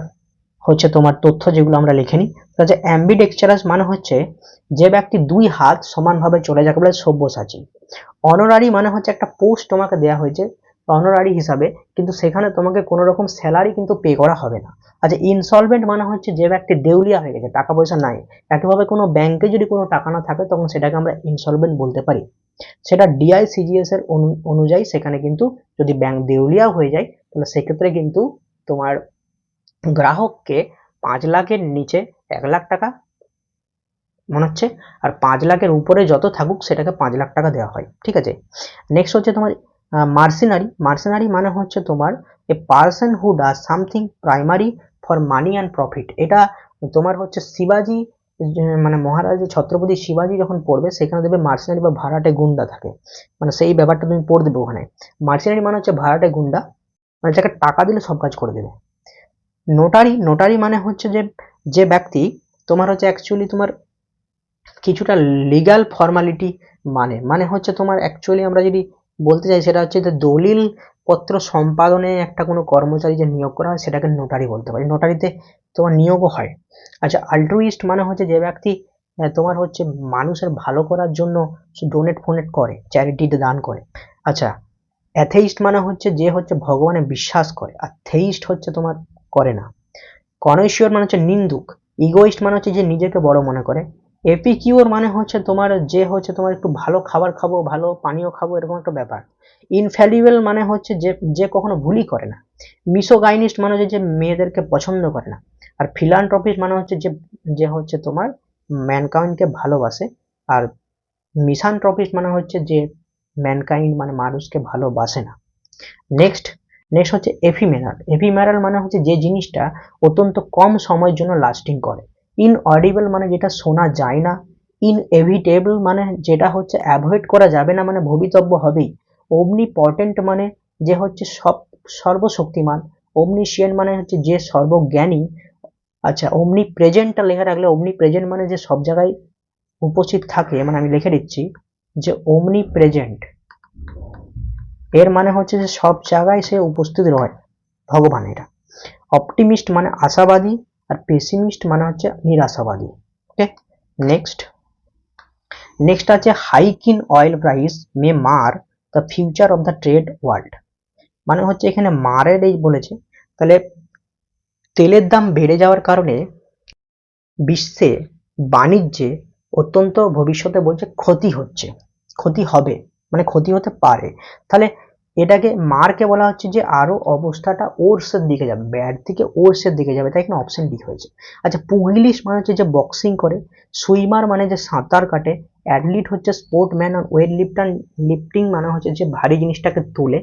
হচ্ছে তোমার তথ্য যেগুলো আমরা লিখে নিই। যে অ্যাম্বিডেক্সচারাস মানে হচ্ছে যে ব্যক্তি দুই হাত সমানভাবে চলে, যাকে বলে সব্যসাচী। অনারারি মানে হচ্ছে একটা পোস্ট তোমাকে দেওয়া হয়েছে অনারারি হিসাবে, কিন্তু সেখানে তোমাকে কোনো রকম স্যালারি কিন্তু পে করা হবে না। আচ্ছা, ইনসলভেন্ট মানে হচ্ছে যে ব্যক্তি দেউলিয়া হয়ে গেছে, টাকা পয়সা নাই। একইভাবে কোনো ব্যাংকে যদি কোনো টাকা না থাকে তখন সেটাকে আমরা ইনসলভেন্ট বলতে পারি। সেটা ডিআইসিজিএস এর অনুযায়ী সেখানে কিন্তু যদি ব্যাংক দেউলিয়া হয়ে যায় তাহলে সেক্ষেত্রে কিন্তু তোমার গ্রাহককে 5 লাখের নিচে 1 লাখ টাকা মনে হচ্ছে, আর 5 লাখের উপরে যত থাকুক সেটাকে 5 লাখ টাকা দেওয়া হয়। ঠিক আছে। নেক্সট হচ্ছে তোমার মার্সেনারি। মার্সেনারি মানে হচ্ছে তোমার এ person who does something primary for money and profit. এটা তোমার হচ্ছে শিবাজি, মানে মহারাজ ছত্রপতি শিবাজি যখন পড়বে সেখানে দেখবে মার্সেনারি বা ভাড়াটে গুন্ডা থাকে, মানে সেই ব্যাপারটা তুমি পড়ে দেবে ওখানে। মার্সেনারি মানে হচ্ছে ভাড়াটে গুন্ডা, মানে যাকে টাকা দিলে সব কাজ করে দেবে। নোটারি, নোটারি মানে হচ্ছে যে যে ব্যক্তি তোমার হচ্ছে অ্যাকচুয়ালি তোমার কিছুটা লিগ্যাল ফর্মালিটি মানে, মানে হচ্ছে তোমার অ্যাকচুয়ালি আমরা যদি বলতে চাই সেটা হচ্ছে যে দলিল পত্র সম্পাদনে একটা কোনো কর্মচারী যে নিয়োগ করা হয় সেটাকে নোটারি বলতে পারি। নোটারিতে তোমার নিয়োগও হয়। আচ্ছা, আল্ট্রুইস্ট মানে হচ্ছে যে ব্যক্তি তোমার হচ্ছে মানুষের ভালো করার জন্য ডোনেট ফোনেট করে, চ্যারিটিতে দান করে। আচ্ছা, অ্যাথেইস্ট মানে হচ্ছে যে হচ্ছে ভগবানে বিশ্বাস করে, আর থেইস্ট হচ্ছে তোমার করে না। কনৈশিয়র মানে হচ্ছে নিন্দুক। ইগোইস্ট মানে হচ্ছে যে নিজেকে বড় মনে করে। এপিকিউর মানে হচ্ছে তোমার যে হচ্ছে তোমার একটু ভালো খাবার খাবো, ভালো পানীয় খাবো, এরকম একটা ব্যাপার। ইনফ্যালিবল মানে হচ্ছে যে যে কখনো ভুলই করে না। মিসোগাইনিস্ট মানে হচ্ছে যে মেয়েদেরকে পছন্দ করে না। আর ফিলান্থ্রপিস্ট মানে হচ্ছে যে যে হচ্ছে তোমার ম্যানকাইন্ডকে ভালোবাসে। আর মিসানথ্রপিস্ট মানে হচ্ছে যে ম্যানকাইন্ড মানে মানুষকে ভালোবাসে না। নেক্সট, নেক্সট হচ্ছে এফিমেরাল। এফিমেরাল মানে হচ্ছে যে জিনিসটা অত্যন্ত কম সময়ের জন্য লাস্টিং করে। ইনঅডিবল মানে যেটা শোনা যায় না। ইনএভিটেবল মানে যেটা হচ্ছে অ্যাভয়েড করা যাবে না, মানে ভবিতব্য হবেই। ওমনিপটেন্ট মানে যে হচ্ছে সর্বশক্তিমান। ওমনিশিয়েন্ট মানে হচ্ছে যে সর্বজ্ঞানী। আচ্ছা, অমনি প্রেজেন্টটা লেখা রাখলে, অমনি প্রেজেন্ট মানে যে সব জায়গায় উপস্থিত থাকে, মানে আমি লিখে দিচ্ছি যে অমনি প্রেজেন্ট এর মানে হচ্ছে যে সব জায়গায় সে উপস্থিত রয় ভগবান, এটা। অপটিমিস্ট মানে আশাবাদী, আর পেসিমিস্ট মানে হচ্ছে নিরাশাবাদী। ওকে। নেক্সট, নেক্সট আছে হাইক ইন অয়েল প্রাইস মে মার the future of the trade world, মানে হচ্ছে এখানে মারের এই বলেছে, তাহলে তেলের দাম বেড়ে যাওয়ার কারণে বিশ্বে বাণিজ্যে অত্যন্ত ভবিষ্যতে বলছে ক্ষতি হচ্ছে, ক্ষতি হবে, মানে ক্ষতি হতে পারে। তাহলে এটাকে মারকে বলা হচ্ছে যে আরো অবস্থাটা ওর্সের দিকে যাবে, ব্যাড থেকে ওর্সের দিকে যাবে, তাই এখানে অপশন ডি হয়েছে। আচ্ছা, পুগিলিস্ট মানে হচ্ছে যে বক্সিং করে। সুইমার মানে যে সাঁতার কাটে। অ্যাথলিট হচ্ছে স্পোর্টম্যান। আর ওয়েট লিফটিং মানে হচ্ছে যে ভারী জিনিসটাকে তোলে।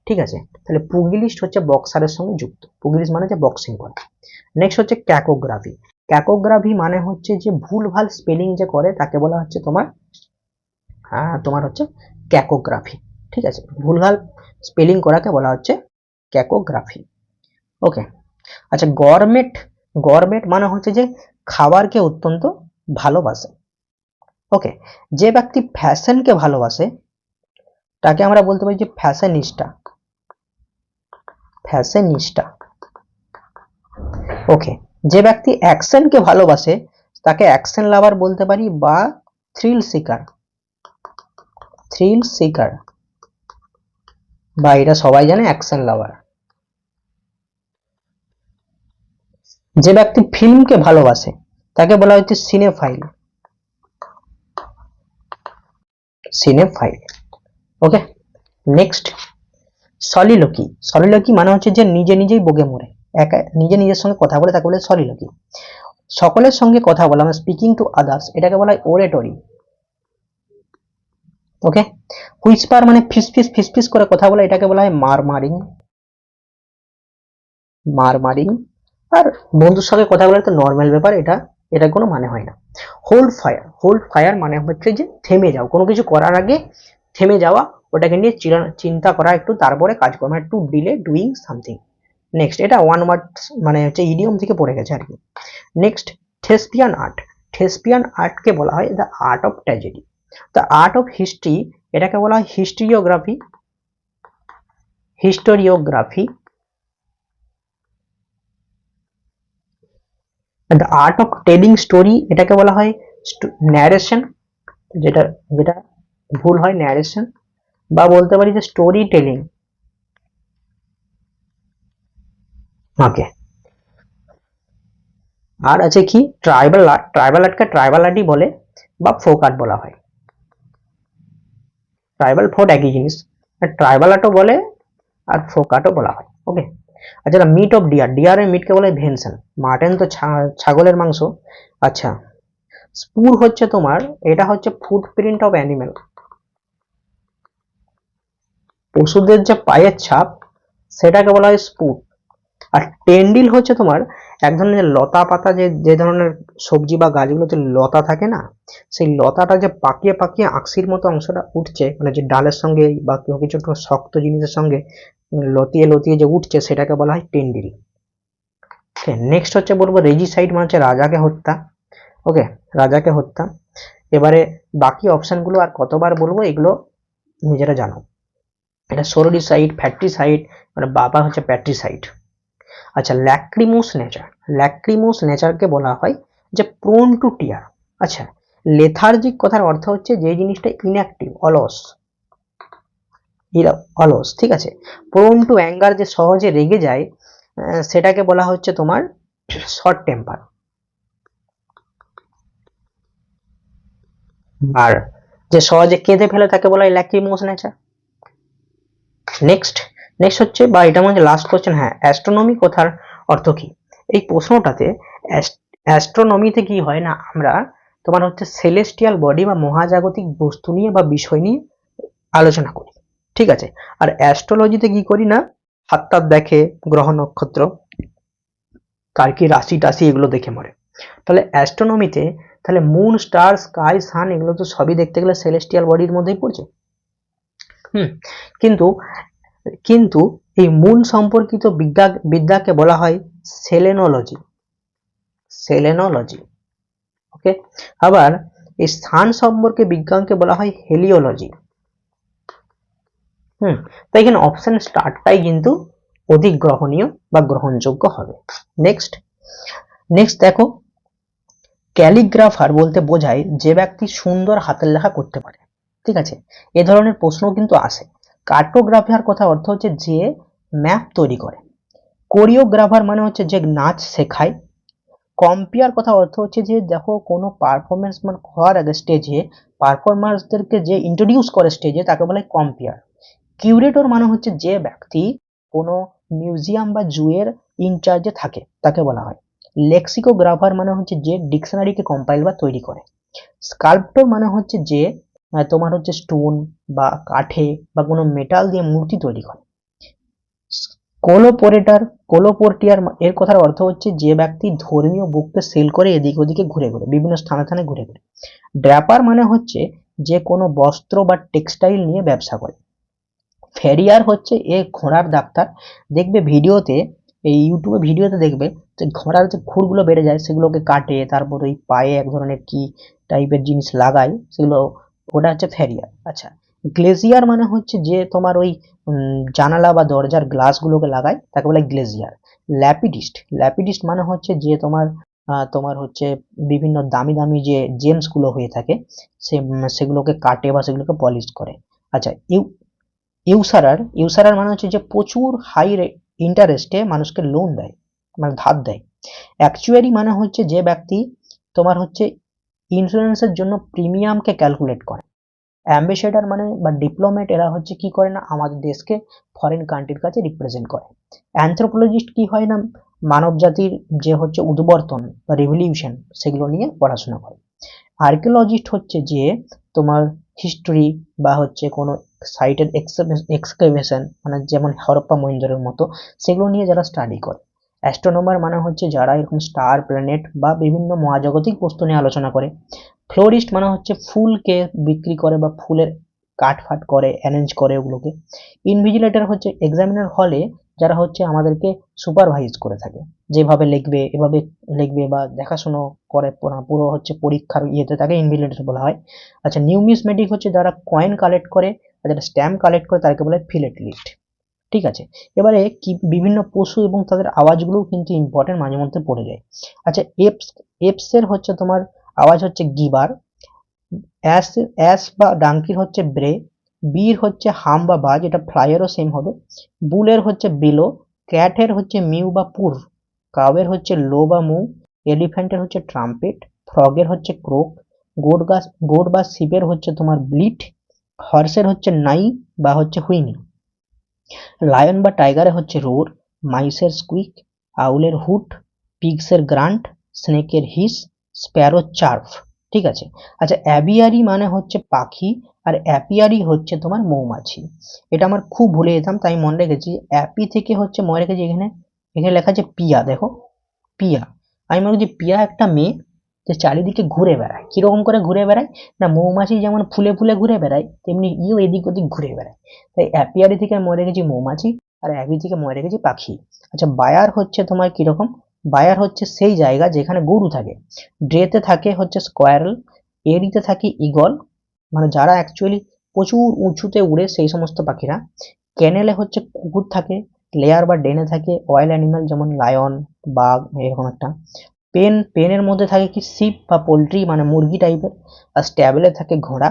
ঠিক আছে। তাহলে পুগিলিস্ট হচ্ছে বক্সারের সঙ্গে যুক্ত, পুগিলিস্ট মানে যে বক্সিং করে। নেক্সট হচ্ছে ক্যাকোগ্রাফি। ক্যাকোগ্রাফি মানে হচ্ছে যে ভুলভাল স্পেলিং যে করে তাকে বলা হচ্ছে তোমার তোমার হচ্ছে ক্যাকোগ্রাফি। ঠিক আছে, ভুলভাল স্পেলিং করাকে বলা হচ্ছে ক্যাকোগ্রাফি। ওকে। আচ্ছা, গরমেট, গরমেট মানে হচ্ছে যে খাবারকে অত্যন্ত ভালোবাসে। ওকে, যে ব্যক্তি ফ্যাশনকে ভালোবাসে তাকে আমরা বলতে পারি যে ফ্যাশনিস্টা, ফ্যাশনিস্টা। ওকে, যে ব্যক্তি অ্যাকশনকে ভালোবাসে তাকে অ্যাকশন লাভার বলতে পারি বা থ্রিল সিকার, থ্রিল সিকার, বা এটা সবাই জানে অ্যাকশন লাভার। যে ব্যক্তি ফিল্মকে ভালোবাসে তাকে বলা হচ্ছে সিনেফাইল, সিনেফাইল। ওকে, নেক্সট সলিলকি। সলিলকি মানে হচ্ছে যে নিজে নিজেই বকে মরে, একা নিজে নিজের সঙ্গে কথা বলে, তাকে বলে সলিলকি। সকলের সঙ্গে কথা বলা মানে স্পিকিং টু আদার্স, এটাকে বলা হয় ওরেটরি। ওকে, হুইসপার মানে ফিসফিস ফিসফিস করে কথা বলা, এটাকে বলা হয় মারমারিং, মারমারিং। আর বন্ধুর সঙ্গে কথা বলা তো নর্মাল ব্যাপার, এটা এটা কোনো মানে হয় না। হোল্ড ফায়ার, হোল্ড ফায়ার মানে হচ্ছে যে থেমে যাও, কোনো কিছু করার আগে থেমে যাওয়া, ওটাকে নিয়ে চিন্তা করা একটু, তারপরে কাজ করা, মানে two delay doing something. Next, এটা ওয়ান ওয়ার্ড মানে হচ্ছে ইডিয়ম থেকে পড়ে গেছে আর কি। Next, থেসপিয়ান art. থেসপিয়ান আর্টকে বলা হয় the art of tragedy, the art of history, এটাকে বলা হয় historiography, historiography. The art of telling story, এটাকে বলা হয় ন্যারেশন, যেটা যেটা ভুল হয় ন্যারেশন, বা বলতে পারি যে স্টোরি টেলিং। ওকে, আর আছে কি ট্রাইবাল আর্ট, ট্রাইবাল আর্টকে ট্রাইবাল আর্টই বলে বা ফোক আর্ট বলা হয়। ট্রাইবাল ফোক একই জিনিস, ট্রাইবাল আর্টও বলে আর ফোক আর্টও বলা হয়। ওকে, আচ্ছা, মিট অফ ডিয়ার, ডিয়ারের মিটকে বলে ভেনশন, মাটন তো ছাগলের মাংস। আচ্ছা, স্পুর হচ্ছে তোমার, এটা হচ্ছে ফুটপ্রিন্ট অফ অ্যানিমেল, পশুদের যে পায়ের ছাপ সেটাকে বলা হয় স্পুর। আর টেন্ডিল হচ্ছে তোমার এক ধরনের লতা পাতা, যে যে ধরনের সবজি বা গাছগুলোতে লতা থাকে না, সেই লতাটা যে পাকিয়ে পাকিয়ে আঁকশির মতো অংশটা উঠছে, মানে যে ডালের সঙ্গে বা কেউ কিছু একটু শক্ত জিনিসের সঙ্গে লতিয়ে লতিয়ে যে উঠছে, সেটাকে বলা হয় টেন্ডিল। ওকে, নেক্সট হচ্ছে বলবো রেজিসাইড, মানে হচ্ছে রাজাকে হত্যা। ওকে, রাজাকে হত্যা। এবারে বাকি অপশনগুলো আর কতবার বলবো এগুলো নিজেরা জানো। এটা সোরোডিসাইড, ফ্যাট্রিসাইড, মানে বাবা হচ্ছে প্যাট্রিসাইড। আচ্ছা, ল্যাক্রিমোস নেচার, ল্যাক্রিমোস নেচারকে বলা হয় যে প্রোন টু টিয়ার। আচ্ছা, লেথার্জিক কথার অর্থ হচ্ছে যে জিনিসটা ইনঅ্যাক্টিভ, অলস, অলস, ঠিক আছে। প্রোন টু অ্যাঙ্গার, যে সহজে রেগে যায়, সেটাকে বলা হচ্ছে তোমার শর্ট টেম্পার। আর যে সহজে কেঁদে ফেলে তাকে বলা হয় ল্যাক্রিমোস নেচার। নেক্সট, নেক্সট হচ্ছে, বা এটা মধ্যে লাস্ট কোশ্চেন, হ্যাঁ, অ্যাস্ট্রোনমি কথার অর্থ কি? এই প্রশ্নটাতে অ্যাস্ট্রোনমিতে কি হয় না, আমরা তোমার হচ্ছে সেলেস্টিয়াল বডি বা মহাজাগতিক বস্তু নিয়ে বা বিষয় নিয়ে আলোচনা করি, ঠিক আছে। আর অ্যাস্ট্রোলজিতে কি করি না, হাত তাত দেখে, গ্রহ নক্ষত্র, কার কি রাশি টাশি, এগুলো দেখে মরে। তাহলে অ্যাস্ট্রোনমিতে তাহলে মুন, স্টার, স্কাই, সান, এগুলো তো সবই দেখতে গেলে সেলেস্টিয়াল বডির মধ্যেই পড়ছে। কিন্তু কিন্তু এই মুন সম্পর্কিত বিদ্যাকে বলা হয় সেলেনোলজি, সেলেনোলজি। ওকে, আবার এই স্থান সম্পর্কে বিজ্ঞানকে বলা হয় হেলিওলজি। তাই এখানে অপশন স্টার্টটাই কিন্তু অধিক গ্রহণীয় বা গ্রহণযোগ্য হবে। নেক্সট, নেক্সট দেখো, ক্যালিগ্রাফার বলতে বোঝায় যে ব্যক্তি সুন্দর হাতের লেখা করতে পারে, ঠিক আছে। এ ধরনের প্রশ্ন কিন্তু আসে। কার্টোগ্রাফার কথা অর্থ হচ্ছে যে ম্যাপ তৈরি করে। কোরিওগ্রাফার মানে হচ্ছে যে নাচ শেখায়। কম্পিয়ার কথা অর্থ হচ্ছে যে দেখো কোনো পারফরমেন্স মানে হওয়ার আগে স্টেজে পারফরমার্সদেরকে যে ইন্ট্রোডিউস করে স্টেজে, তাকে বলে কম্পিয়ার। কিউরেটর মানে হচ্ছে যে ব্যক্তি কোনো মিউজিয়াম বা জুয়ের ইনচার্জে থাকে, তাকে বলা হয়। লেক্সিকোগ্রাফার মানে হচ্ছে যে ডিকশনারিকে কম্পাইল বা তৈরি করে। স্কাল্পটর মানে হচ্ছে যে তোমার হচ্ছে স্টোন বা কাঠে বা কোনো মেটাল দিয়ে মূর্তি তৈরি করে। কোলোপোরেটার, কোলোপোর্টিয়ার এর কথার অর্থ হচ্ছে যে ব্যক্তি ধর্মীয় বুককে সেল করে এদিক ওদিকে ঘুরে ঘুরে, বিভিন্ন স্থানে স্থানে ঘুরে ঘুরে। ড্র্যাপার মানে হচ্ছে যে কোনো বস্ত্র বা টেক্সটাইল নিয়ে ব্যবসা করে। ফেরিয়ার হচ্ছে এ ঘোড়ার ডাক্তার। দেখবে ভিডিওতে এই ইউটিউবে ভিডিওতে দেখবে যে ঘোড়ার যে খুরগুলো বেড়ে যায় সেগুলোকে কাটে, তারপর ওই পায়ে এক ধরনের কি টাইপের জিনিস লাগায় সেগুলো, ওটা হচ্ছে ফ্যারিয়ার। আচ্ছা, গ্লেজিয়ার মানে হচ্ছে যে তোমার ওই জানালা বা দরজার গ্লাসগুলোকে লাগায় তাকে বলে গ্লেজিয়ার। ল্যাপিডিস্ট মানে হচ্ছে যে তোমার হচ্ছে বিভিন্ন দামি দামি যে জেমস গুলো হয়ে থাকে সেগুলোকে কাটে বা সেগুলোকে পলিশ করে। আচ্ছা, ইউসারার মানে হচ্ছে যে প্রচুর হাই ইন্টারেস্টে মানুষকে লোন দেয়, মানে ধার দেয়। অ্যাকচুয়ারি মানে হচ্ছে যে ব্যক্তি তোমার হচ্ছে ইন্স্যুরেন্সের জন্য প্রিমিয়ামকে ক্যালকুলেট করে। অ্যাম্বাসেডর মানে বা ডিপ্লোমেট, এরা হচ্ছে কি করে না আমাদের দেশকে ফরেন কান্ট্রির কাছে রিপ্রেজেন্ট করে। অ্যানথ্রোপোলজিস্ট কি হয় না মানব জাতির যে হচ্ছে উদ্বর্তন বা রিভলিউশন সেগুলো নিয়ে পড়াশোনা করে। আর্কিওলজিস্ট হচ্ছে যে তোমার হিস্ট্রি বা হচ্ছে কোনো সাইটের এক্সকাভেশন, মানে যেমন হরপ্পা মহেঞ্জোরের মতো, সেগুলো নিয়ে যারা স্টাডি করে। অ্যাস্ট্রোনমার মানে হচ্ছে যারা এরকম স্টার, প্ল্যানেট বা বিভিন্ন মহাজাগতিক বস্তু নিয়ে আলোচনা করে। ফ্লোরিস্ট মানে হচ্ছে ফুলকে বিক্রি করে বা ফুলের কাটফাট করে, অ্যারেঞ্জ করে ওগুলোকে। ইনভিজিলেটর হচ্ছে এক্সামিনার হলে যারা হচ্ছে আমাদেরকে সুপারভাইজ করে থাকে, যেভাবে লিখবে এভাবে লিখবে বা দেখাশুনো করে, পুরো হচ্ছে পরীক্ষার ইয়েতে তাকে ইনভিজিলেটর বলা হয়। আচ্ছা, নিউমিসমেটিক হচ্ছে যারা কয়েন কালেক্ট করে আর যারা স্ট্যাম্প কালেক্ট করে তাদেরকে বলে ফিলেটলিস্ট। ঠিক আছে, এবারে কি বিভিন্ন পশু এবং তাদের আওয়াজগুলোও কিন্তু ইম্পর্টেন্ট, মাঝে মধ্যে পড়ে যায়। আচ্ছা, এপসের হচ্ছে তোমার আওয়াজ হচ্ছে গিবার, অ্যাস অ্যাস বা ডাঙ্কির হচ্ছে ব্রে, বির হচ্ছে হাম বা বাজ, এটা ফ্লাইয়েরও সেম হবে। বুলের হচ্ছে বিলো, ক্যাটের হচ্ছে মিউ বা পুর, কাউয়ের হচ্ছে লো বা মু, এলিফ্যান্টের হচ্ছে ট্রাম্পেট, ফ্রগের হচ্ছে ক্রোক, গোট বা শিপের হচ্ছে তোমার ব্লিট, হর্সের হচ্ছে নাই বা হচ্ছে হুইনি, লায়ন বা টাইগারে হচ্ছে রোর, মাইসের স্কুইক, আউলের হুট, পিগসের গ্রান্ট, স্নেকের হিস, স্প্যারোর চার্ভ। ঠিক আছে। আচ্ছা, অ্যাবিয়ারি মানে হচ্ছে পাখি আর অ্যাপিয়ারি হচ্ছে তোমার মৌমাছি। এটা আমার খুব ভুলে যেতাম, তাই মনে রেখেছি। অ্যাপি থেকে হচ্ছে মনে রেখেছি এখানে, এখানে লেখা আছে পিয়া, দেখো পিয়া। আমি মনে করছি পিয়া একটা মেয়ে যে চারিদিকে ঘুরে বেড়ায়। কিরকম করে ঘুরে বেড়ায় না, মৌমাছি যেমন ফুলে ফুলে ঘুরে বেড়ায় তেমনি ইও এদিক ওদিক ঘুরে বেড়ায়। তাই অ্যাপিয়ারি থেকে মনে রেখেছি মৌমাছি আর অ্যাবি থেকে মনে রেখেছি পাখি। আচ্ছা, বায়ার হচ্ছে তোমার কিরকম, বায়ার হচ্ছে সেই জায়গা যেখানে গরু থাকে। ড্রেতে থাকে হচ্ছে স্কোয়ারেল, এরিতে থাকে ঈগল, মানে যারা অ্যাকচুয়ালি প্রচুর উঁচুতে উড়ে সেই সমস্ত পাখিরা। ক্যানেলে হচ্ছে কুকুর থাকে, লেয়ার বা ডেনে থাকে অয়েল অ্যানিমাল যেমন লায়ন, বাঘ, এরকম একটা। পেনের মধ্যে থাকে কি শিপ বা পোল্ট্রি মানে মুরগি টাইপের। আর স্ট্যাবেলে থাকে ঘোড়া,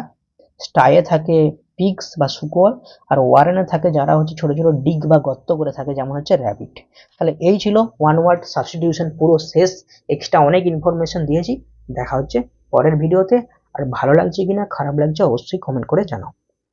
স্টাইয়ে থাকে পিগস বা শুকর, আর ওয়ারেনে থাকে যারা হচ্ছে ছোট ছোট ডিগ বা গর্ত করে থাকে যেমন হচ্ছে র্যাবিট। তাহলে এই ছিল ওয়ান ওয়ার্ড সাবস্টিটিউশন পুরো শেষ। এক্সট্রা অনেক ইনফরমেশন দিয়েছি। দেখা হচ্ছে পরের ভিডিওতে। আর ভালো লাগছে কিনা খারাপ লাগছে অবশ্যই কমেন্ট করে জানাও।